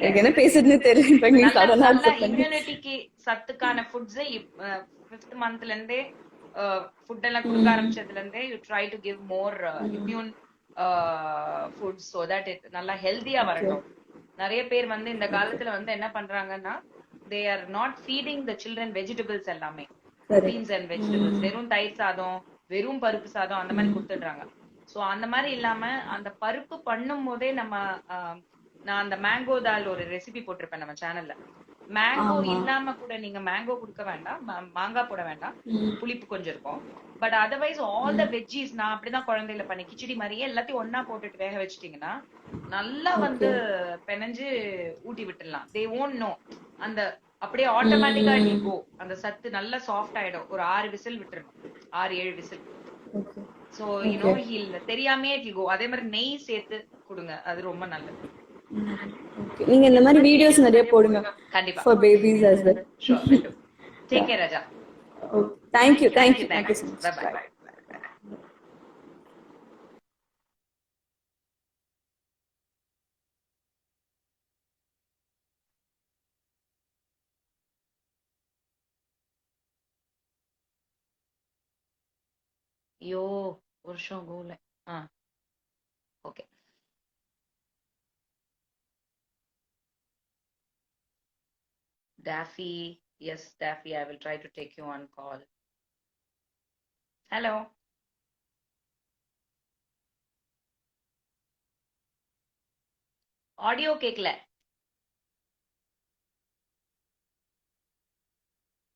எனக்கு என்ன பேசுறதுன்னு தெரியல, நீ சடனா ஆன்சர் பண்ணி. இம்யூனிட்டிக்கு சத்துக்கான ஃபுட்ஸ் 5th மந்த்ல இருந்தே ஃபுட் எல்லாம் கொடுக்க ஆரம்பிச்சதுல இருந்தே you try to give more immune foods so that it நல்லா ஹெல்தியா வரட்டும். நிறைய பேர் வந்து இந்த காலத்துல வந்து என்ன பண்றாங்கன்னா they are not feeding the children vegetables எல்லாமே, பீன்ஸ் அண்ட் வெஜிடபிள்ஸ், வெறும் தயிர் சாதம் வெறும் பருப்பு சாதம் அந்த மாதிரி கொடுத்துடுறாங்க. சோ அந்த மாதிரி இல்லாம அந்த பருப்பு பண்ணும் போதே நம்ம நான் அந்த மேங்கோ தால் ஒரு ரெசிபி போட்டிருப்பேன் நம்ம சேனல்ல. மேங்கோ இல்லாம கூட நீங்க மேங்கோ கொடுக்க வேண்டாம், மாங்காய் போட வேண்டாம், புளிப்பு கொஞ்சம் இருக்கும். But otherwise all the veggies நான் அப்படிதான் குழந்தையில பண்ணி கிச்சடி மாதிரியே எல்லாத்தையும் ஒன்னா போட்டுட்டு வேக வச்சிட்டீங்கன்னா நல்லா வந்து பெனஞ்சு ஊட்டி விட்டுடலாம். தே ஓன்ட் நோ, அந்த அப்படியே ஆட்டோமேட்டிக்கா இட் கோ, அந்த சத்து நல்லா சாஃப்ட் ஆயிடும். ஒரு 6 விசில் விட்டுறணும், 6-7 விசில். சோ ஹீல் தெரியாமே இட் கோ. அதே மாதிரி நெய் சேர்த்து கொடுங்க, அது ரொம்ப நல்லது. நீங்க இந்த மாதிரி வீடியோஸ் நிறைய போடுங்க கண்டிப்பா for babies as well. Sure. Take care Raja. Thank you so much. Bye bye. ஐயோ வருஷம் கோல okay. Daffy, yes Daffy, I will try to take you on call. Hello. Audio கேக்கல,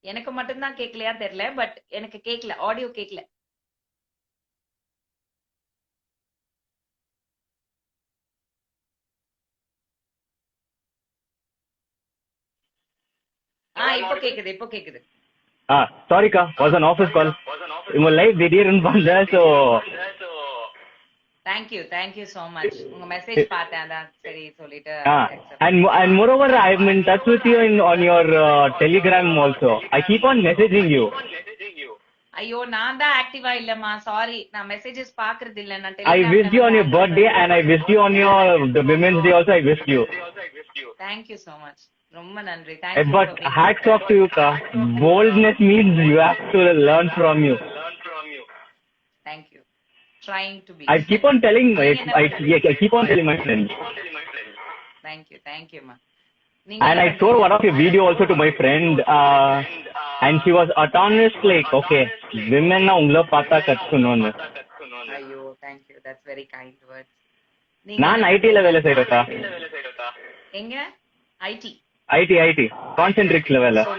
எனக்கு மட்டும்தான் கேக்கலையா தெரியல, பட் எனக்கு கேக்கல, ஆடியோ கேக்கல. இப்போ கேக்குது. Sorry ka, was an office call. உங்க லைவ் திடீர்னு வந்த, so thank you so much. உங்க மெசேஜ் பார்த்தேன், அதான் சரி சொல்லிட்டு. and moreover I am in touch with you on your Telegram also. I keep on messaging you. ஐயோ நான் தான் ஆக்டிவா இல்லம்மா, சாரி. நான் மெசேजेस பாக்குறது இல்ல. நான் I wished you on your birthday and I wished you on your the Women's Day also. I wished you. Thank you so much. ரொம்ப நன்றி. But hats off to you ka. Boldness means you have to learn from you. Thank you. Trying to be. I keep on telling I keep on telling my friends. Thank you ma. And I showed one of your video also to my friend and she was autonomous like okay women na ungla pata kattunonu. Ayyo thank you, that's very kind words. நான் IT ல வேலை செய்றேன். எங்க? IT concentrics level. So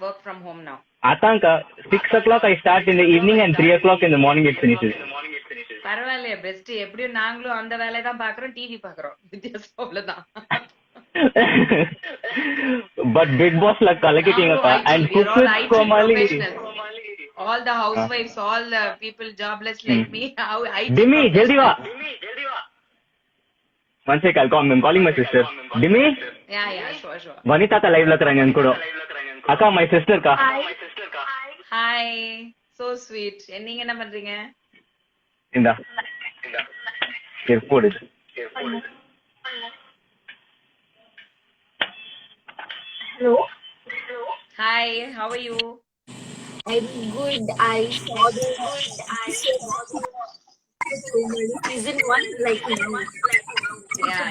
work from home now. Atanka 6 o'clock I start in the evening and 3 o'clock in the morning it finishes. பரவாயில்லையே best. எப்படியும் நாங்களும் அந்த வேலையை தான் பாக்குறோம், டிவி பாக்குறோம், வித்தியாசம் அவ்வளவுதான். But big boss la kalakiteenga and cook with Komali. All the housewives, all the people jobless like me. How Dimi jaldi va. One sec, I'm calling my sister. Dimi? Yeah, sure. Vanita ka live la karanga ankudo. Akka my sister ka. Hi. So sweet. நீங்க என்ன பண்றீங்க? Inda. Here food is. Hello. Hi, how are you? I'm good. I saw the season 1 like Yeah.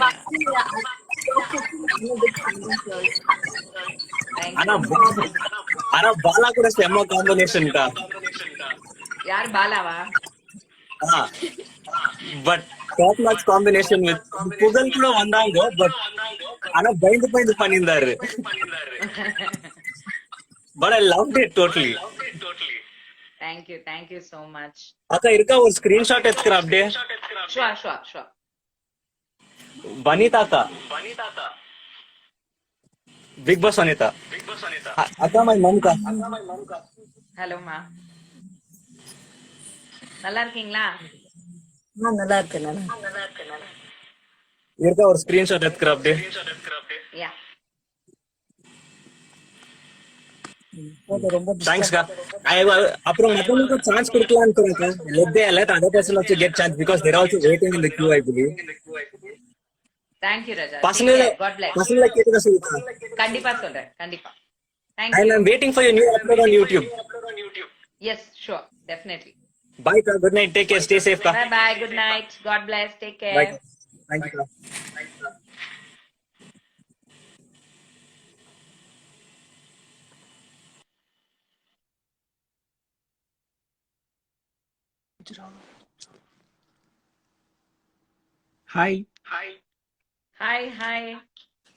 ஆனா பாலா கூட செம்ம combination கா. யார் பாலாவா? But top notch combination with Pugazh கூட வந்தாங்க. பட் ஆனா பயந்து பண்ணியிருந்தாரு. But I loved it totally. Thank you so much. அக்கா இருக்கா ஒரு ஸ்கிரீன்ஷாட் எடுத்துக்கிற அப்படியே. Sure. வனிதா அக்கா. Big Boss Vanita. Akka my mom ka. ஹலோமா, நல்லா இருக்கீங்களா? நல்லா இருக்கேன் இருக்கா ஒரு ஸ்கிரீன்ஷாட் எடுத்துக்கிற அப்படியே. யா, ரொம்ப தேங்க்ஸ்க்கா. அப்புறம் மத்தவங்களுக்கு சான்ஸ் கொடுக்கலாம்னு இருக்கேன். let other person also get chance because they're also waiting in the queue, I believe. Thank you Raja. பசங்க God bless. பசங்களை கேட்டுக்க சொல்லுங்க. கண்டிப்பா சொல்றேன், கண்டிப்பா. Thank And you. I'm waiting for your new upload on YouTube. Yes, sure, definitely. Bye, ka. Good night. Take care. Stay safe, ka. Bye bye. Good night. God bless. Take care. Bye. Thank you, ka. Hi, Hi, hi.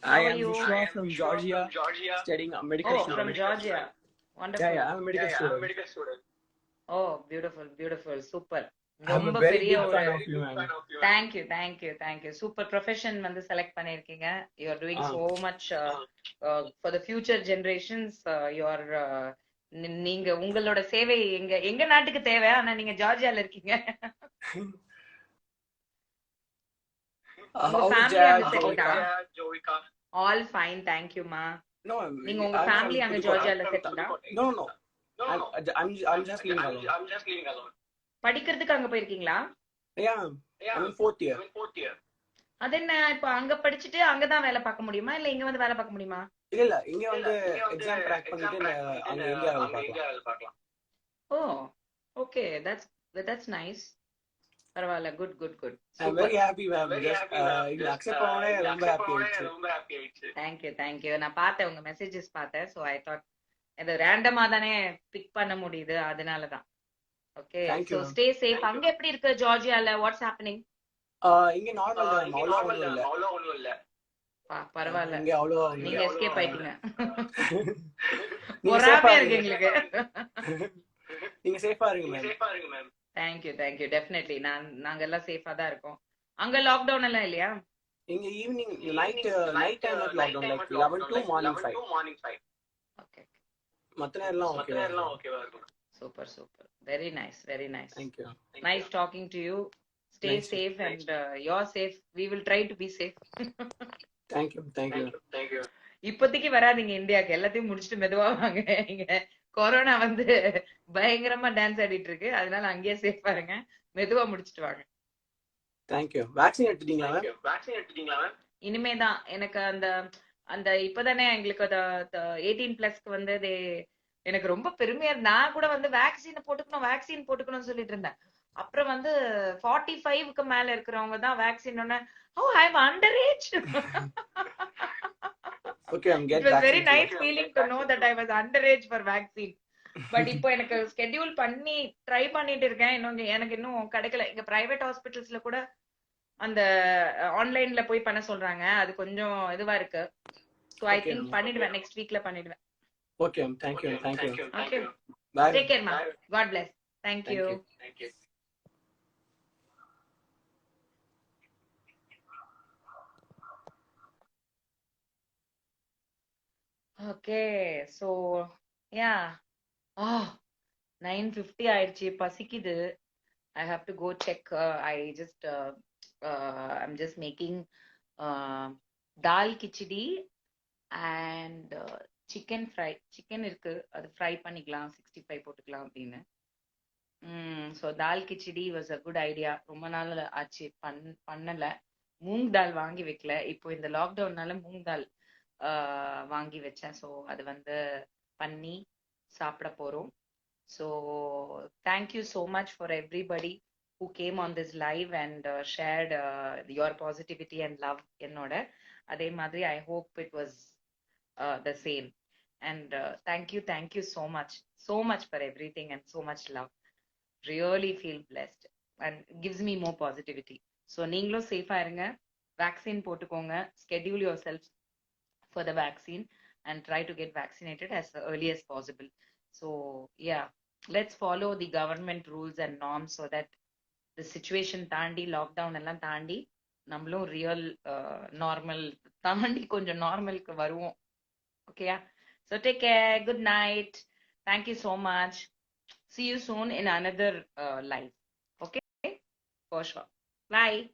How I are am you? Vishwa from Georgia, studying a medical Oh, student. from Georgia. Wonderful. Yeah, I'm a medical student. Oh, beautiful, beautiful. Super. I'm a ரொம்ப very பெரிய big ஒரு fan of you, man. thank you. Super profession வந்து select பண்ணிருக்கீங்க. You are doing so much for the future generations. You are நீங்க உங்களோட சேவை எங்க நாட்டுக்கு தேவை. ஆனா நீங்க ஜார்ஜியால இருக்கீங்க. உங்க How's ஃபேமிலி Jaya, அங்க செட்டில்டா? Jovica? All fine, thank you ma. No, நீங்க உங்க I'm ஃபேமிலி from அங்க Pudukottai. ஜார்ஜியால செட்டில்டா? No. I'm just living alone. படிக்கிறதுக்கு அங்க போயிருக்கீங்களா? Yeah, I'm in fourth year. அது என்ன, இப்ப அங்க படிச்சுட்டு அங்கதான் வேலை பார்க்க முடியுமா இல்ல இங்க வந்து வேலை பார்க்க முடியுமா? இல்ல இங்க வந்து எக்ஸாம் கிராக் பண்ணிட்டு அங்க இந்தியாவில் பார்க்கலாம். ஓ, ஓகே, that's nice. பரவாயில்ல, good. I'm very happy, ma'am. Just இது அக்செப்ட் பண்ணவே ரொம்ப ஹாப்பி ஆயிடுச்சு. Thank you. நான் பார்த்தேன், உங்க மெசேजेस பார்த்தேன். சோ ஐ தாட் இது ரேண்டமா தானே பிக் பண்ண முடியுது, அதனால தான். ஓகே, Thank you, so ma'am. Stay safe. அங்க எப்படி இருக்கு ஜார்ஜியால? What's happening? இங்க நார்மல் தான், அவ்வளோ ஒண்ணும் இல்ல. பரவாயில்ல, இங்க அவ்வளோ நீங்க எஸ்கேப் ஆயிட்டீங்க. நீங்க பொறாமையா சேஃபா இருக்கு இருங்க. எங்களுக்கு. நீங்க சேஃபா இருங்க, மேம். Thank you definitely. நாங்க எல்லாம் சேஃபா தான் இருக்கோம். அங்க லாக்டவுன் எல்லாம் இல்லையா? இங்க evening night time lockdown like 11 to morning 5. Okay, மத்த நேரம்லாம் ஓகேவா இருக்கும். Super. Very nice. Thank you. Nice talking to you. Stay Nice. safe and you're safe. We will try to be safe. Thank you. இப்போதைக்கு வராதீங்க இந்தியாக்கு, எல்லாத்தையும் முடிச்சுட்டு மெதுவா வாங்க. இங்க கொரோனா வந்து பயங்கரமா டான்ஸ் ஆடிட்டு இருக்கு, அதனால அங்கேயே சேஃபா இருங்க. மெதுவா முடிச்சுட்டு வாங்க. Thank you. வேக்சின் எடுத்துட்டீங்களா மேம்? இனிமேதான் எனக்கு அந்த இப்பதானே எங்களுக்கு 18+ வந்து எனக்கு ரொம்ப பெருமையா இருக்கு. நான் கூட வந்து வேக்சின் போட்டுக்கணும் சொல்லிட்டு இருந்தேன். அப்புறம் வந்து 45க்கு மேல இருக்கிறவங்க தான் vaccine. Oh, I am under age. Okay, I'm It get was vaccine. very nice feeling to know that I was underage for vaccine. But இப்போ எனக்கு ஸ்கெட்யூல் பண்ணி ட்ரை பண்ணிட்டு இருக்கேன். எனக்கு இன்னும் கிடைக்கல. இங்க பிரைவேட் ஹாஸ்பிட்டல்ஸ்ல கூட அந்த ஆன்லைன்ல போய் பண்ண சொல்றாங்க. அது கொஞ்சம் இதுவா இருக்கு. சோ ஐ திங்க் பண்ணிடுவேன், நெக்ஸ்ட் வீக்ல பண்ணிடுவேன். Okay, thank you. ஓகே, Bye. டேக் கேர் மா. God bless. Thank you. ஓகே, சோ யா 9:50 ஆயிடுச்சு, பசிக்குது. I have to go check. I'm just making dal khichdi and chicken fry. Chicken இருக்கு, அது ஃப்ரை பண்ணிக்கலாம், 65 போட்டுக்கலாம் அப்படின்னு. So dal khichdi was a good idea. ரொம்ப நாள் ஆச்சு பண்ணல. மூங் தால் வாங்கி வைக்கல. இப்போ இந்த லாக்டவுன்னால மூங் தால் வாங்கி வச்சேன். ஸோ அது வந்து பண்ணி சாப்பிட போறோம். So thank you so much for everybody who came on this live and shared your positivity and love என்னோட. அதே மாதிரி I hope it was the same. And thank you so much for everything and so much love. Really feel blessed and gives me more positivity. So நீங்களும் சேஃபா இருங்க, vaccine போட்டுக்கோங்க, schedule yourself for the vaccine and try to get vaccinated as early as possible. So yeah, let's follow the government rules and norms so that the situation தாண்டி, lockdown எல்லாம் தாண்டி நம்மளும் real normal தாண்டி கொஞ்சம் நார்மலுக்கு வருவோம். ஓகேயா? So take care. Good night. Thank you so much. See you soon in another live. Okay? For sure. Bye.